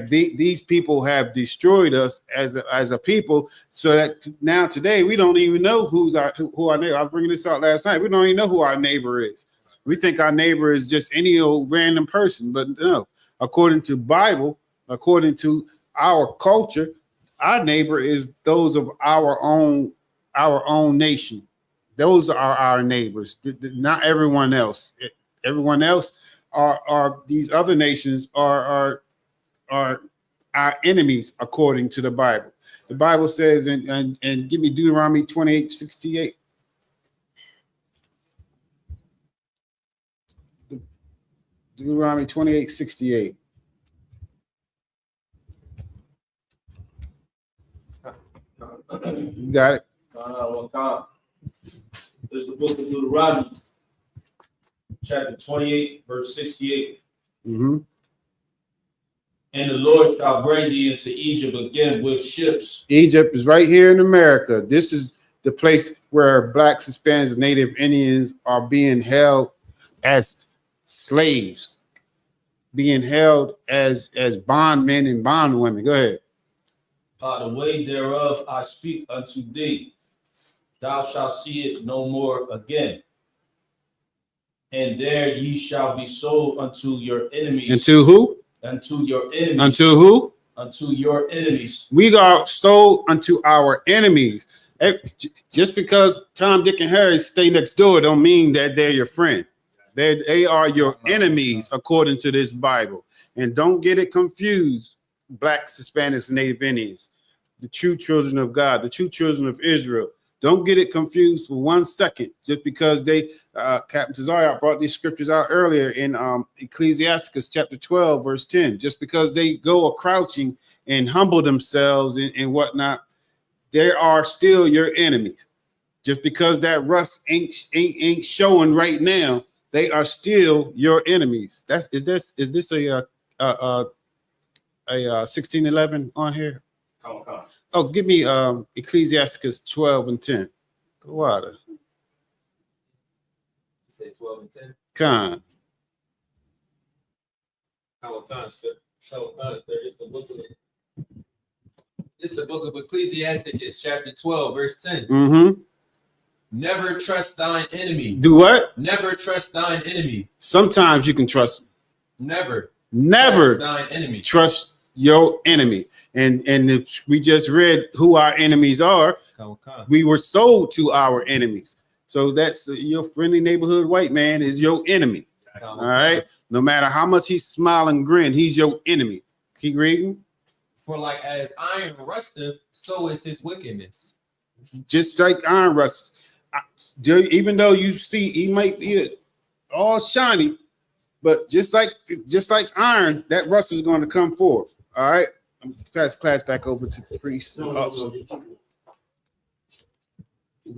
These people have destroyed us as a people, so that now today we don't even know who our neighbor. I was bringing this out last night. We don't even know who our neighbor is. We think our neighbor is just any old random person, but no. According to Bible, according to our culture, our neighbor is those of our own nation. Those are our neighbors, not everyone else. Everyone else are these other nations are our enemies according to the Bible. The Bible says, and give me Deuteronomy 28:68. Deuteronomy 28:68. You got it. There's the book of Deuteronomy, chapter 28, verse 68. Mm-hmm. And the Lord shall bring thee into Egypt again with ships. Egypt is right here in America. This is the place where blacks, Hispanics, Native Indians are being held as slaves, being held as bondmen and bondwomen. Go ahead. By the way thereof I speak unto thee, thou shalt see it no more again. And there ye shall be sold unto your enemies. Unto who? Unto your enemies. Unto who? Unto your enemies. We are sold unto our enemies. Just because Tom, Dick, and Harry stay next door don't mean that they're your friend. They are your enemies according to this Bible. And don't get it confused, blacks, Hispanics, and Native Indians, the true children of God, the true children of Israel. Don't get it confused for 1 second, just because they, Captain Tazariak brought these scriptures out earlier in Ecclesiasticus chapter 12, verse 10. Just because they go a crouching and humble themselves and whatnot, they are still your enemies. Just because that rust ain't showing right now, they are still your enemies. Is this a 1611 on here? Come on. Oh, give me Ecclesiasticus 12 and 10. The water. You say 12 and 10? Con. How time, sir? It's the book of Ecclesiasticus, chapter 12, verse 10. Mm-hmm. Never trust thine enemy. Do what? Never trust thine enemy. Sometimes you can trust. Never Never trust thine enemy. Trust your enemy. And if we just read who our enemies are, we were sold to our enemies. So that's your friendly neighborhood white man is your enemy. All right. No matter how much he smile and grin, he's your enemy. Keep reading. For like as iron rusteth, so is his wickedness. Just like iron rusts. Even though you see he might be all shiny, but just like iron, that rust is going to come forth. All right. I'm pass class back over to the priest. Oh,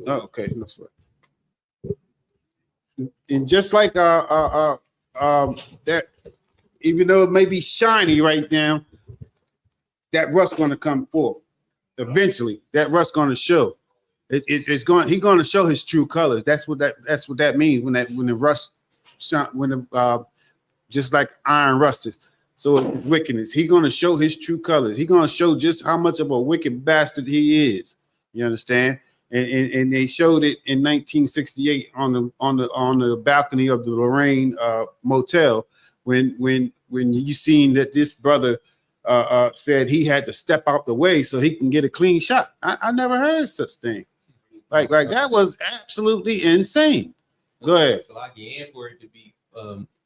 okay, no sweat. And just like that, even though it may be shiny right now, that rust going to come forth. Eventually, that rust going to show. He's going to show his true colors. That's what that means when the rust just like iron rusted. So wickedness, he's going to show his true colors. He's going to show just how much of a wicked bastard he is. You understand? and they showed it in 1968 on the balcony of the Lorraine motel when you seen that this brother said he had to step out the way so he can get a clean shot. I never heard such thing. Like that was absolutely insane. Go ahead. So like and for it to be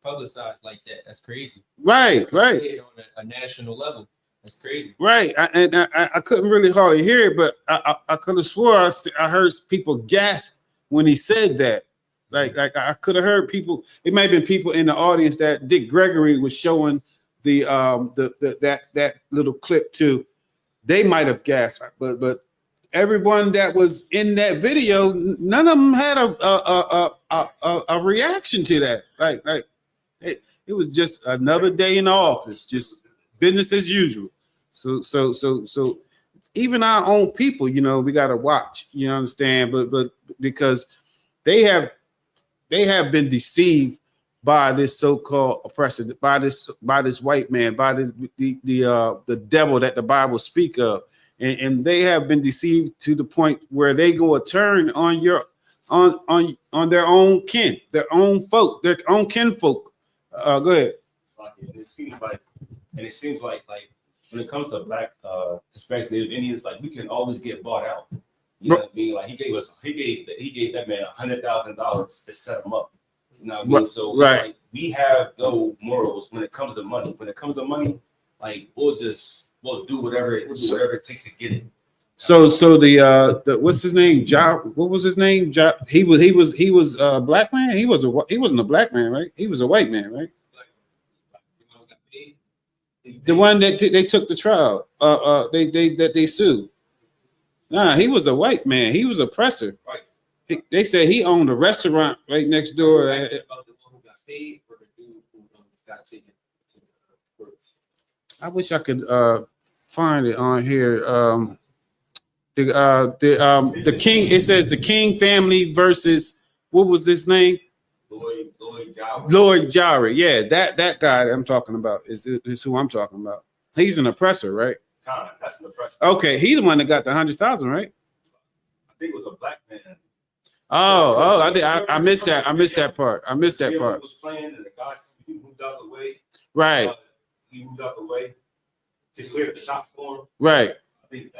publicized like that, that's crazy. Right. On a national level, that's crazy. Right, I couldn't really hardly hear it, but I could have swore I heard people gasp when he said that. Like I could have heard people. It might have been people in the audience that Dick Gregory was showing that little clip to. They might have gasped, but everyone that was in that video, none of them had a reaction to that. Like it was just another day in the office, just business as usual. So even our own people, we got to watch, understand, but because they have been deceived by this so-called oppressor, by this white man, by the devil that the Bible speak of, and they have been deceived to the point where they go a turn on on their own kin, their own folk, their own kinfolk. Go ahead. And it seems like when it comes to black Hispanic Native Indians, like we can always get bought out. You know what I mean? Like he gave that man $100,000 to set him up. You know what I mean? So like, we have no morals when it comes to money. When it comes to money, like we'll do whatever it takes to get it. So the what's his name? What was his name? He was a black man. He wasn't a black man, right? He was a white man, right? The one that they took the trial, they sued. Nah, he was a white man. He was oppressor. Right. They said he owned a restaurant right next door. I wish I could find it on here. The King. It says the King family versus what was his name? Lloyd Jowry. Yeah, that guy I'm talking about is who I'm talking about. He's an oppressor, right? That's an oppressor. Okay, he's the one that got the 100,000, right? I think it was a black man. I missed that. I missed that part. Was playing and the guy moved out the way. Right. He moved out the way to clear the shots for him. Right. I think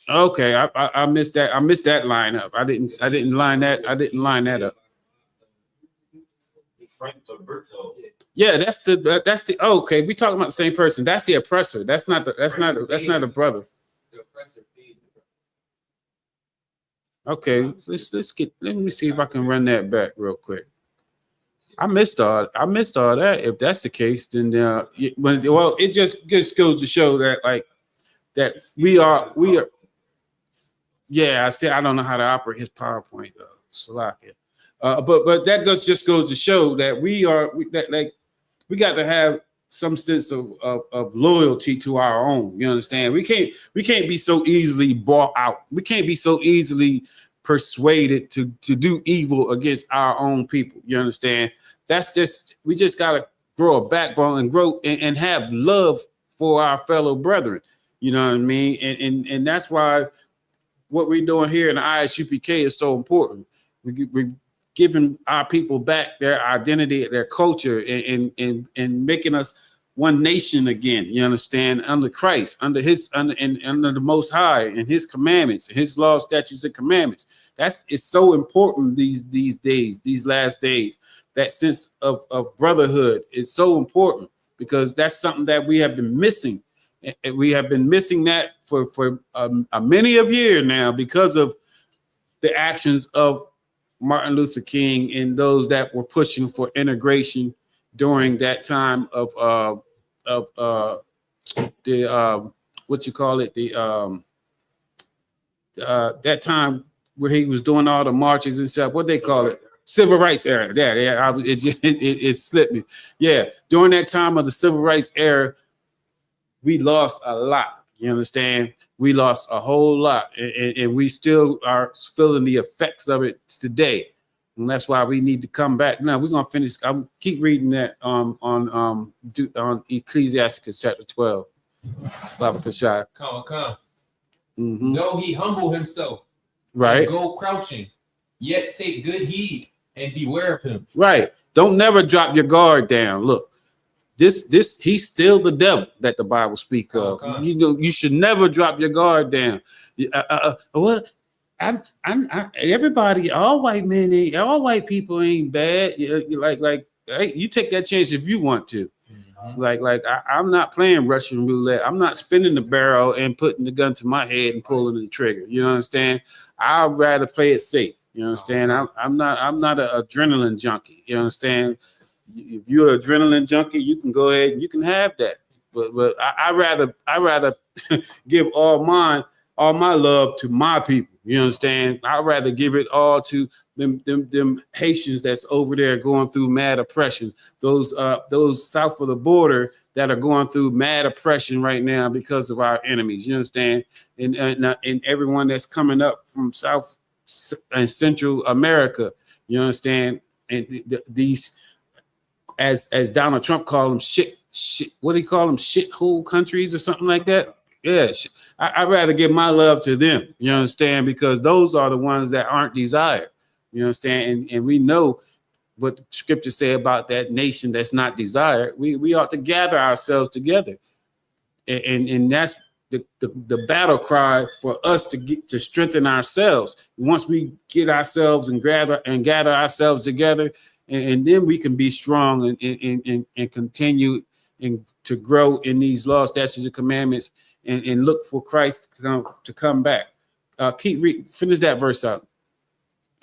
okay, I missed that. I missed that lineup. I didn't line that up. Frank Roberto. Yeah, that's the okay. We talking about the same person. That's the oppressor. That's not a brother. The oppressor paid the brother. Okay, let me see if I can run that back real quick. I missed all that. If that's the case, then it just goes to show that we are. Yeah, I see. I don't know how to operate his PowerPoint though. Slack it. But that just goes to show that we got to have some sense of loyalty to our own. You understand? We can't be so easily bought out. We can't be so easily persuaded to do evil against our own people. You understand? We just gotta grow a backbone and grow and have love for our fellow brethren. You know what I mean? And that's why what we're doing here in the ISUPK is so important. We're giving our people back their identity, their culture, and making us one nation again. You understand? Under Christ, under the Most High, and His commandments, His laws, statutes, and commandments. It's so important these days, these last days. That sense of brotherhood is so important because that's something that we have been missing. And we have been missing that for many of years now because of the actions of Martin Luther King and those that were pushing for integration during that time of that time where he was doing all the marches and stuff. What they call it? Civil rights era. Yeah. It slipped me. Yeah, during that time of the civil rights era, we lost a lot. You understand? We lost a whole lot, and we still are feeling the effects of it today. And that's why we need to come back. Now we're gonna finish. I'm keep reading that on Ecclesiastes chapter 12. Baba Kashai. Come. Mm-hmm. Though he humble himself, Right. And go crouching, yet take good heed and beware of him. Right. Don't never drop your guard down. Look, this he's still the devil that the Bible speaks of. You know, you should never drop your guard down. What? Everybody, all white men, all white people ain't bad. Like, hey, you take that chance if you want to. I'm not playing Russian roulette. I'm not spinning the barrel and putting the gun to my head and pulling the trigger. You understand? I'd rather play it safe. You understand? I'm not an adrenaline junkie. You understand? If you're an adrenaline junkie, you can go ahead and you can have that. But I rather give all my love to my people. You understand? I'd rather give it all to them Haitians that's over there going through mad oppression. Those south of the border that are going through mad oppression right now because of our enemies. You understand? And everyone that's coming up from South and Central America. You understand? And these, as Donald Trump called them, shit. What do you call them? Shithole countries or something like that. Yeah, I'd rather give my love to them. You understand? Because those are the ones that aren't desired. You understand? And we know what the scriptures say about that nation that's not desired. We ought to gather ourselves together, and that's the battle cry for us to strengthen ourselves. Once we get ourselves and gather ourselves together, and then we can be strong and continue and to grow in these laws, statutes, and commandments. And look for Christ to come back. Finish that verse out.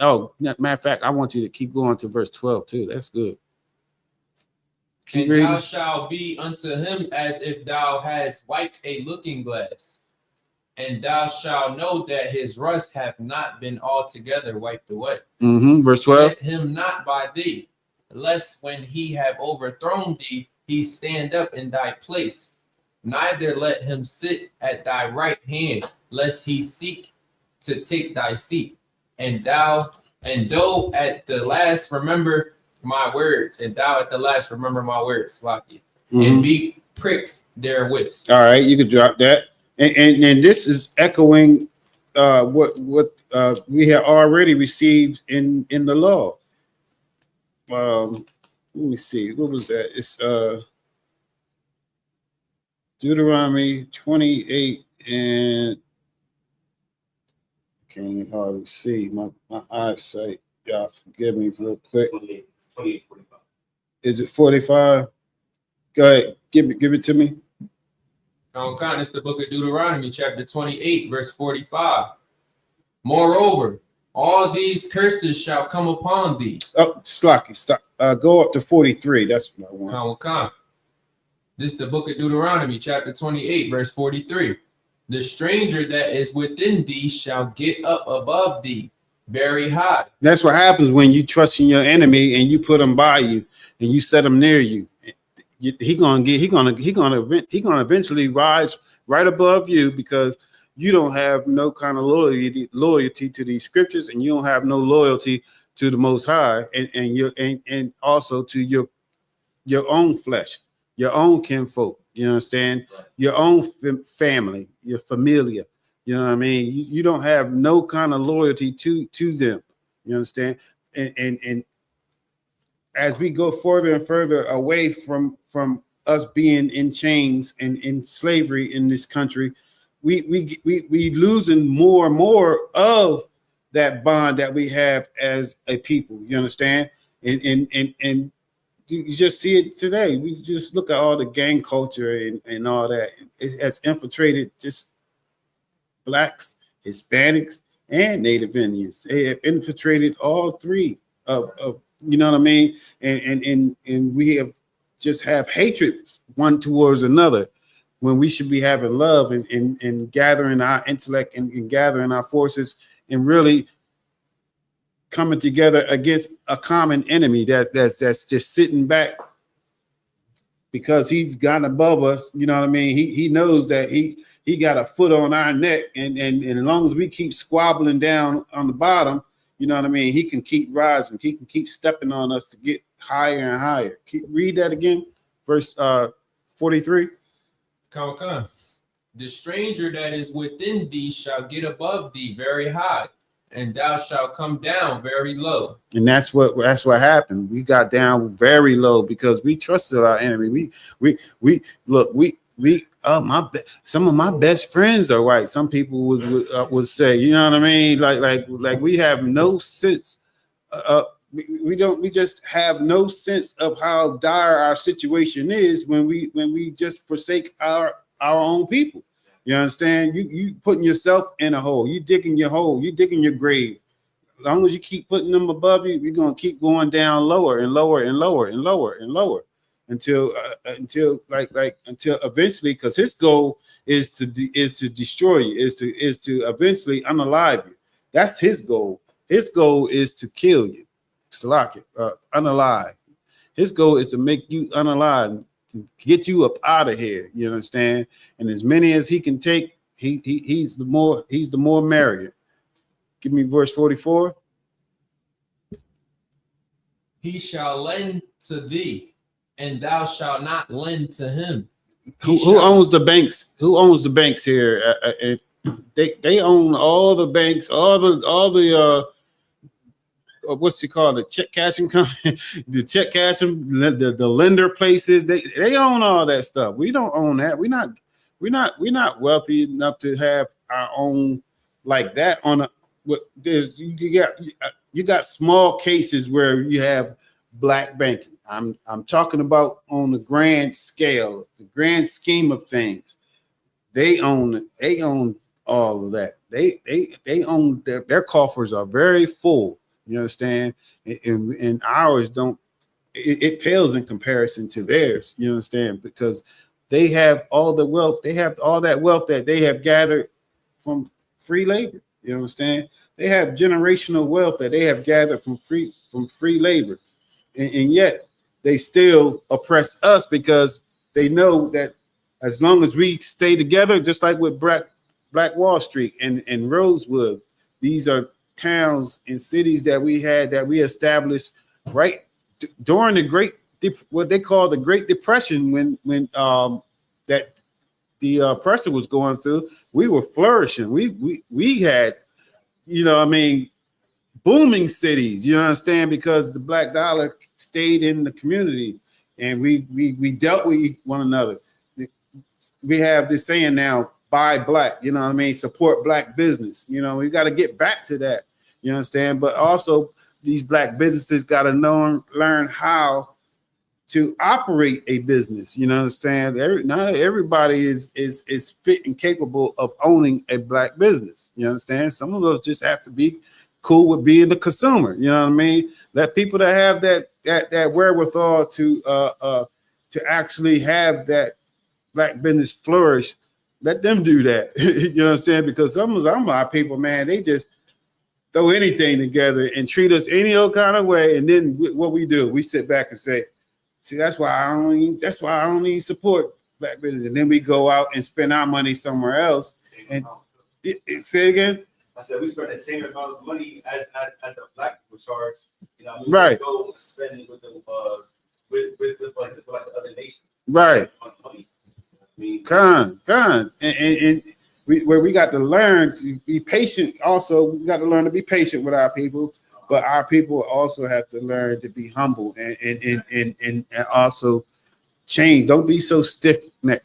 Oh, matter of fact, I want you to keep going to verse 12 too. That's good. And thou shalt be unto him as if thou hadst wiped a looking glass, and thou shalt know that his rust hath not been altogether wiped away. Verse 12. Set him not by thee, lest when he have overthrown thee, he stand up in thy place. Neither let him sit at thy right hand, lest he seek to take thy seat. And though at the last remember my words, Slocky, and be pricked therewith. All right, you can drop that. And this is echoing what we have already received in the law. Let me see, what was that? It's Deuteronomy 28, and I can't hardly see my eyesight. Y'all forgive me real quick. 28, 45. Is it 45? Go ahead, give it to me. It's the book of Deuteronomy, chapter 28, verse 45. Moreover, all these curses shall come upon thee. Oh, Slocky, stop. Go up to 43. That's what I want. This is the book of Deuteronomy, chapter 28, verse 43. The stranger that is within thee shall get up above thee very high. That's what happens when you trust in your enemy and you put him by you and you set him near you. He gonna eventually rise right above you, because you don't have no kind of loyalty to these scriptures, and you don't have no loyalty to the Most High, and also to your own flesh, your own kinfolk. You understand? Right. Your own family, your familia. You know what I mean? You don't have no kind of loyalty to them. You understand? And as we go further and further away from us being in chains and in slavery in this country, we losing more and more of that bond that we have as a people. You understand? And you just see it today. We just look at all the gang culture and all that. It has infiltrated just Blacks, Hispanics, and Native Indians. They have infiltrated all three of you know what I mean? And we have just have hatred one towards another, when we should be having love and gathering our intellect and gathering our forces and really coming together against a common enemy that's just sitting back because he's gotten above us. You know what I mean? He knows that he got a foot on our neck, and as long as we keep squabbling down on the bottom, you know what I mean, he can keep rising. He can keep stepping on us to get higher and higher. Read that again, verse 43. The stranger that is within thee shall get above thee very high, and thou shalt come down very low. And that's what happened. We got down very low because we trusted our enemy. Some of my best friends are white. Some people would say, you know what I mean? Like we have no sense. We just have no sense of how dire our situation is when we just forsake our own people. You understand? You putting yourself in a hole. You digging your hole. You digging your grave. As long as you keep putting them above you, you're gonna keep going down lower and lower and lower and lower and lower until eventually, because his goal is to destroy you, is to eventually unalive you. That's his goal. His goal is to kill you. Salaki, unalive. His goal is to make you unalive, to get you up out of here. You understand? And as many as he can take, he's the more merrier. Give me verse 44. He shall lend to thee, and thou shalt not lend to him. Who owns the banks? Who owns the banks here? They own all the banks, all the what's it called? The check cashing company, the check cashing, the lender places. They own all that stuff. We don't own that. We're not wealthy enough to have our own like that on a. You got small cases where you have black banking. I'm talking about on the grand scale, the grand scheme of things. They own all of that. They own their coffers are very full. You understand? And ours don't. It pales in comparison to theirs. You understand? Because they have all the wealth. They have all that wealth that they have gathered from free labor. You understand? They have generational wealth that they have gathered from free labor, and yet they still oppress us because they know that as long as we stay together, just like with Black Wall Street and Rosewood, these are towns and cities that we established right during what they call the Great Depression when that the oppressor was going through. We were flourishing. We had, you know, I mean, booming cities. You understand? Because the black dollar stayed in the community, and we dealt with one another. We have this saying now: buy black. You know what I mean? Support black business. You know, we got to get back to that. You understand? But also, these black businesses got to learn how to operate a business. You know, understand? Not everybody is fit and capable of owning a black business. You understand? Some of us just have to be cool with being the consumer. You know what I mean? Let people that have that wherewithal to actually have that black business flourish, let them do that. You understand? Because some of our people, man, they just throw anything together and treat us any old kind of way. And then what we do, we sit back and say, see, that's why I only support black business. And then we go out and spend our money somewhere else. And say again. I said we spend the same amount of money as the black people charge. You know, right. Go spend it with the like the other nations. Right. Money. I mean, and we got to learn to be patient. Also, we got to learn to be patient with our people. But our people also have to learn to be humble and also change. Don't be so stiff-necked.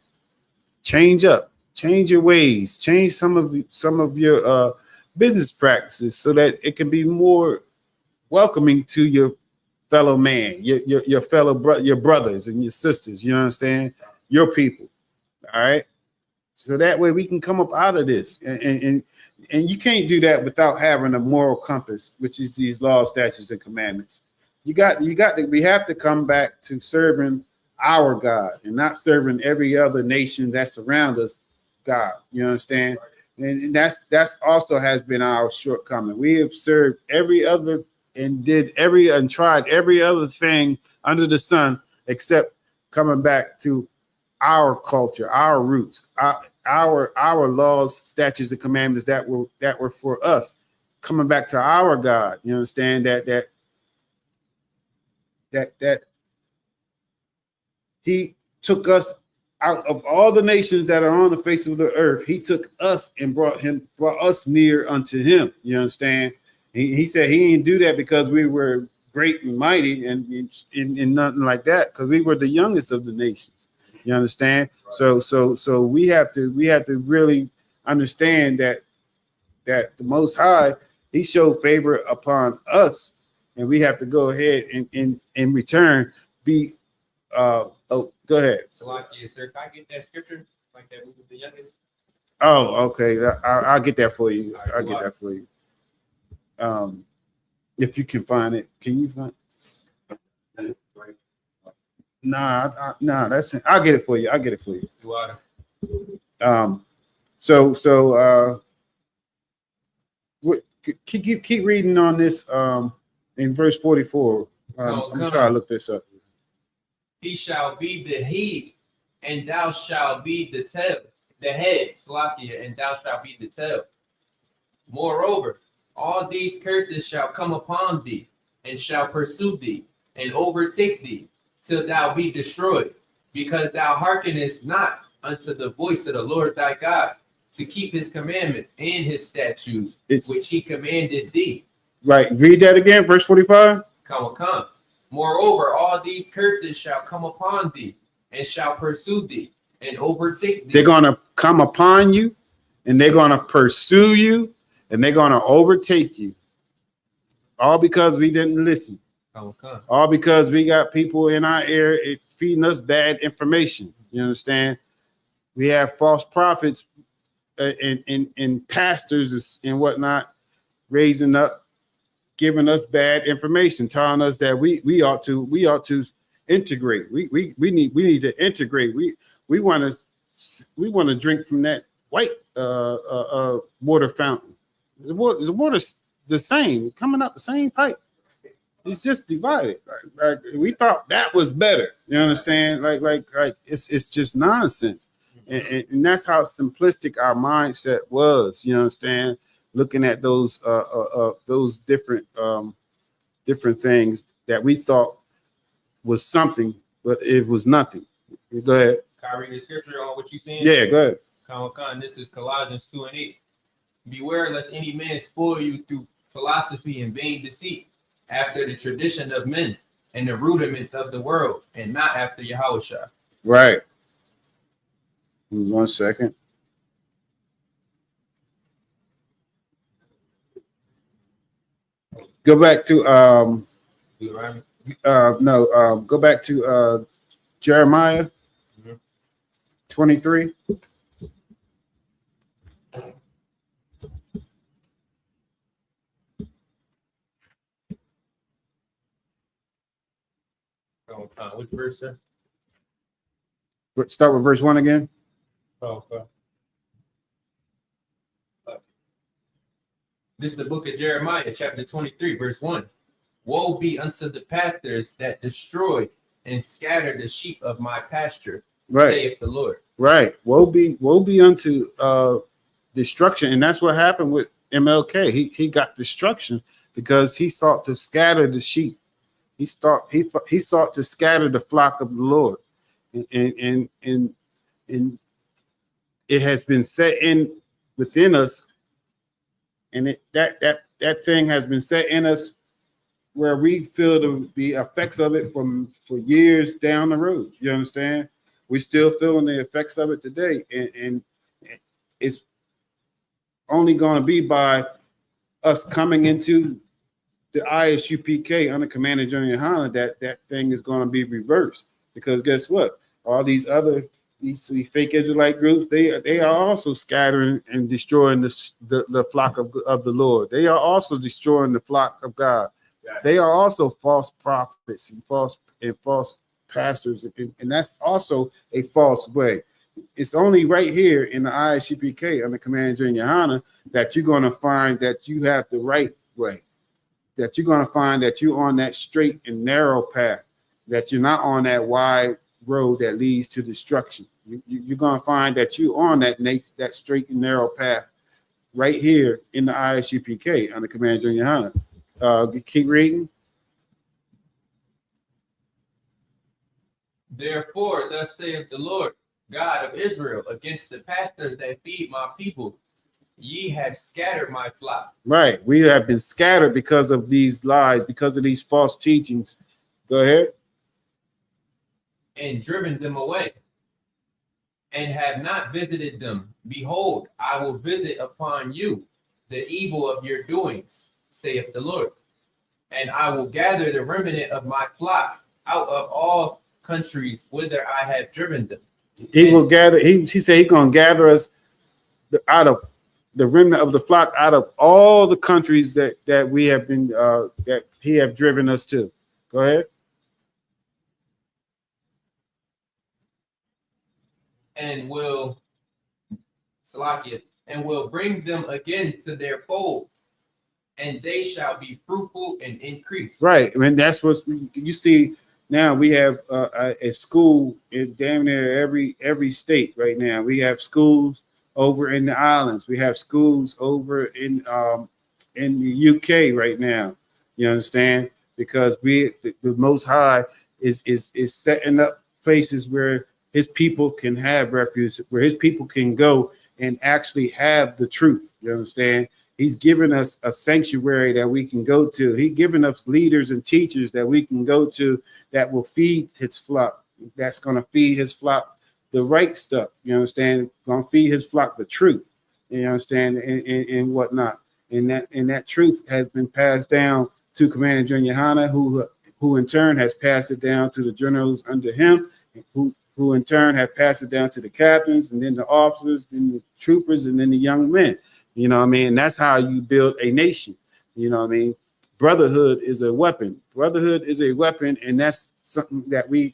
Change up. Change your ways. Change some of your business practices so that it can be more welcoming to your fellow man, your fellow your brothers and your sisters. You understand? Your people. All right. So that way we can come up out of this and you can't do that without having a moral compass, which is these laws, statutes, and commandments. We have to come back to serving our God and not serving every other nation that's around us, God. You understand? And that's also has been our shortcoming. We have served every other and tried every other thing under the sun except coming back to our culture, our roots, our laws, statutes, and commandments that were for us, coming back to our God. You understand that He took us out of all the nations that are on the face of the earth, he took us and brought us near unto him. You understand? He said he didn't do that because we were great and mighty and nothing like that, because we were the youngest of the nations. You understand? So we have to really understand that the Most High, he showed favor upon us, and we have to go ahead and in return be oh, go ahead. Salakia, sir, can I get that scripture like that with the youngest? Oh, okay. I'll get that for you. I'll get that for you. If you can find it, can you find it? Nah, that's it. I'll get it for you. What keep reading on this in verse 44. I'm trying to look this up. He shall be the head, and thou shalt be the tail. The head, Salakia, and thou shalt be the tail. Moreover, all these curses shall come upon thee, and shall pursue thee, and overtake thee, till thou be destroyed, because thou hearkenest not unto the voice of the Lord thy God, to keep his commandments and his statutes, which he commanded thee. Right. Read that again, verse 45. Come. Moreover, all these curses shall come upon thee, and shall pursue thee, and overtake thee. They're going to come upon you, and they're going to pursue you, and they're going to overtake you. All because we didn't listen. All because we got people in our ear feeding us bad information. You understand? We have false prophets and pastors and whatnot raising up, giving us bad information, telling us that we ought to integrate. We need to integrate. We want to drink from that white water fountain. The water's the same, coming out the same pipe. It's just divided. Like we thought that was better. You understand? Like it's just nonsense. And that's how simplistic our mindset was. You understand? Looking at those different things that we thought was something, but it was nothing. Go ahead. Can I read the scripture on what you saying? Yeah, go ahead. This is Colossians 2:8. Beware lest any man spoil you through philosophy and vain deceit, after the tradition of men and the rudiments of the world, and not after Yahushua. Right. 1 second. Go back to go back to Jeremiah 23. Which verse, sir? Start with verse 1 again. This is the book of Jeremiah, chapter 23, verse 1. Woe be unto the pastors that destroy and scatter the sheep of my pasture, saith the Lord. Right. Woe be unto destruction. And that's what happened with MLK. He got destruction because he sought to scatter the sheep. He sought to scatter the flock of the Lord. And it has been set in within us. And that thing has been set in us where we feel the effects of it for years down the road. You understand? We're still feeling the effects of it today. And it's only going to be by us coming into the ISUPK under Commander General Yohana that thing is going to be reversed. Because guess what? All these fake Israelite groups, they are also scattering and destroying the flock of the Lord. They are also destroying the flock of God. They are also false prophets and false pastors, and that's also a false way. It's only right here in the ISUPK under Commander General Yohana that you're going to find that you have the right way, that you're going to find that you're on that straight and narrow path, that you're not on that wide road that leads to destruction. You're going to find that you're on that straight and narrow path right here in the ISUPK under Commander General Yohana. Keep reading. Therefore, thus saith the Lord, God of Israel, against the pastors that feed my people. Ye have scattered my flock. Right. We have been scattered because of these lies, because of these false teachings. Go ahead. And driven them away, and have not visited them. Behold, I will visit upon you the evil of your doings, saith the Lord. And I will gather the remnant of my flock out of all countries whither I have driven them. He will gather, he said he's going to gather us out of the remnant of the flock out of all the countries that we have been, that he have driven us to. Go ahead. And will bring them again to their folds, and they shall be fruitful and increase. Right. I mean, that's what you see now. We have a school in damn near every state right now. We have schools over in the islands. We have schools over in the UK right now. You understand? Because the Most High is setting up places where his people can have refuge, where his people can go and actually have the truth. You understand? He's given us a sanctuary that we can go to. He's given us leaders and teachers that we can go to that will feed his flock. That's going to feed his flock the right stuff. You understand? Going to feed his flock the truth. You understand? And whatnot. And that truth has been passed down to Commander Junior Hanna, who in turn has passed it down to the generals under him, who in turn have passed it down to the captains, and then the officers, then the troopers, and then the young men. You know what I mean? And that's how you build a nation. You know what I mean? Brotherhood is a weapon. Brotherhood is a weapon, and that's something that we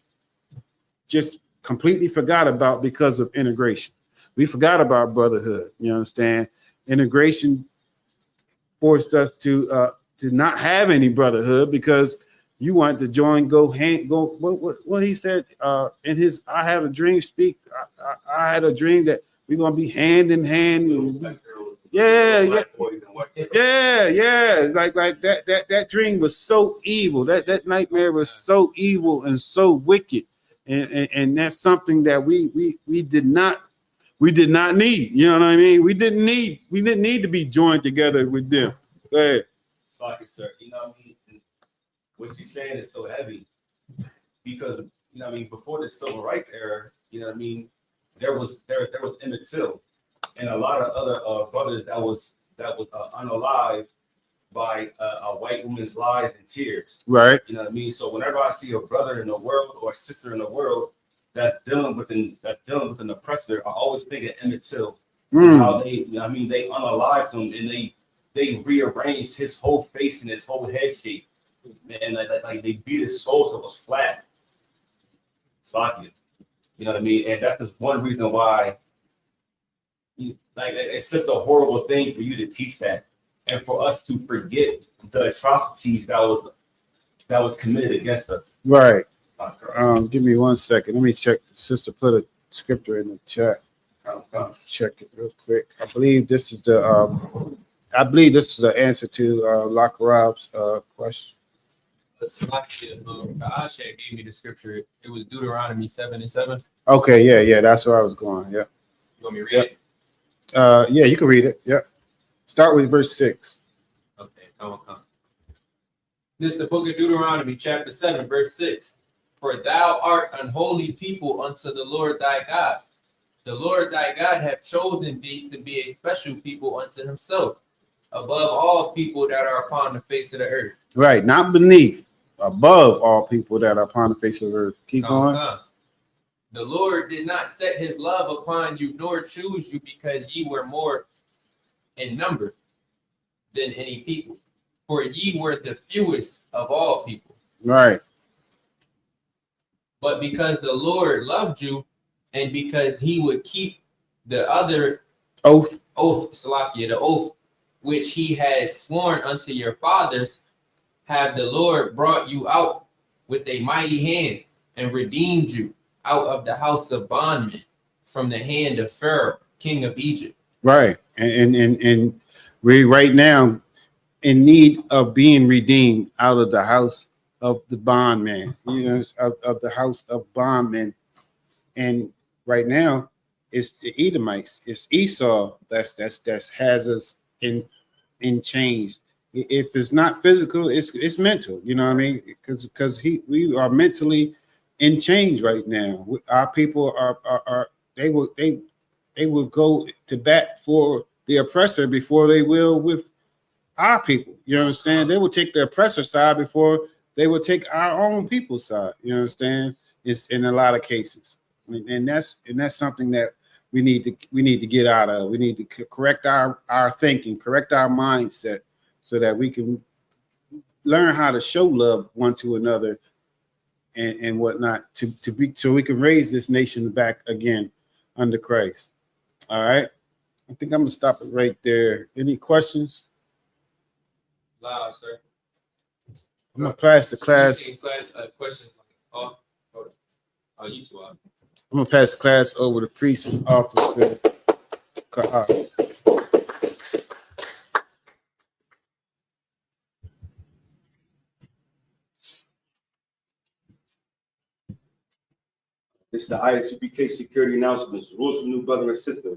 just completely forgot about because of integration. We forgot about brotherhood. You understand? Integration forced us to not have any brotherhood because you want to join, go. What he said in his "I had a dream" speak. I had a dream that we're gonna be hand in hand. Yeah. Like that dream was so evil. That nightmare was so evil and so wicked, and that's something that we did not need. You know what I mean? We didn't need to be joined together with them. Go ahead. Sorry, sir. You know what I mean? What you're saying is so heavy because you know what I mean. Before the civil rights era, you know what I mean. There was Emmett Till and a lot of other brothers that was unalived by a white woman's lies and tears. Right. You know what I mean. So whenever I see a brother in the world or a sister in the world that's dealing with an oppressor, I always think of Emmett Till. And how they unalived him and they rearranged his whole face and his whole head shape. And like they beat his skull so it was flat. Sloppy. You know what I mean? And that's just one reason why it's such a horrible thing for you to teach that. And for us to forget the atrocities that was committed against us. Right. Give me 1 second. Let me check. The sister put a scripture in the chat. Check it real quick. I believe this is the answer to Lakarab's question. Asha gave me the scripture. It was Deuteronomy 7:7. Okay, yeah, that's where I was going. Yeah. You want me to read it? Yeah, you can read it. Yeah. Start with verse 6. Okay, come. This is the book of Deuteronomy, chapter 7, verse 6. For thou art an holy people unto the Lord thy God. The Lord thy God hath chosen thee to be a special people unto himself, above all people that are upon the face of the earth. Right, not beneath, above all people that are upon the face of the earth. Keep going. The Lord did not set his love upon you, nor choose you, because ye were more in number than any people, for ye were the fewest of all people. Right. But because the Lord loved you, and because he would keep the other oath, Salakia, the oath which he has sworn unto your fathers, have the Lord brought you out with a mighty hand and redeemed you out of the house of bondmen from the hand of Pharaoh, king of Egypt. Right. And we right now in need of being redeemed out of the house of the bondman, of the house of bondmen. And right now, it's the Edomites, it's Esau that's has us in chains. If it's not physical, it's mental. You know what I mean? Because we are mentally in chains right now. Our people are they will go to bat for the oppressor before they will with our people. You understand? They will take the oppressor side before they will take our own people's side. You understand? It's in a lot of cases, and that's something that we need to get out of. We need to correct our thinking, correct our mindset, so that we can learn how to show love one to another and whatnot so we can raise this nation back again under Christ. All right. I think I'm gonna stop it right there. Any questions? Loud, sir. I'm gonna pass the class. Questions. Oh, you two are. I'm gonna pass the class over to priest and officer. This is the ISUPK security announcements. Rules for new brother and sister.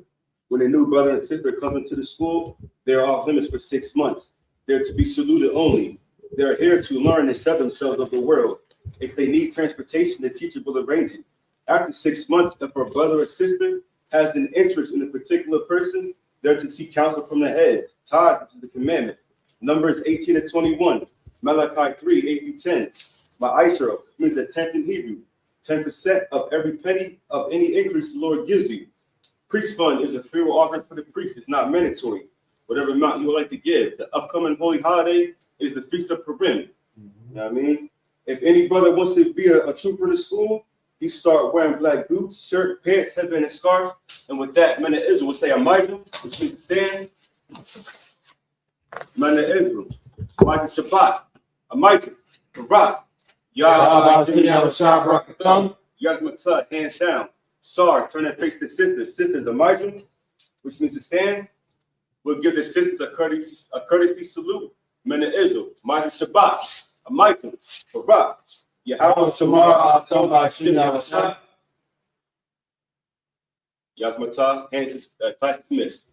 When a new brother and sister come into the school, they are off limits for 6 months. They're to be saluted only. They're here to learn and sell themselves of the world. If they need transportation, the teacher will arrange it. After 6 months, if a brother or sister has an interest in a particular person, they're to seek counsel from the head. Tithe, which is the commandment. Numbers 18 to 21. Malachi 3, 8 through 10. Ma'aser means a tenth in Hebrew. 10% of every penny of any increase the Lord gives you. Priest fund is a free will offering for the priest. It's not mandatory. Whatever amount you would like to give. The upcoming holy holiday is the Feast of Purim. You know what I mean? If any brother wants to be a trooper in the school, he start wearing black boots, shirt, pants, headband, and scarf. And with that, men of Israel would say a mitre, which means stand. Men of Israel. Mitre Shabbat. A mitre. Barak. Yazmatah, hands down. Sar, turn and face the sisters. Sisters, a mitre, which means to stand. We'll give the sisters a courtesy salute. Men of Israel. Mitre Shabbat. A mitre. Barak. Yazmatah, hands class dismissed.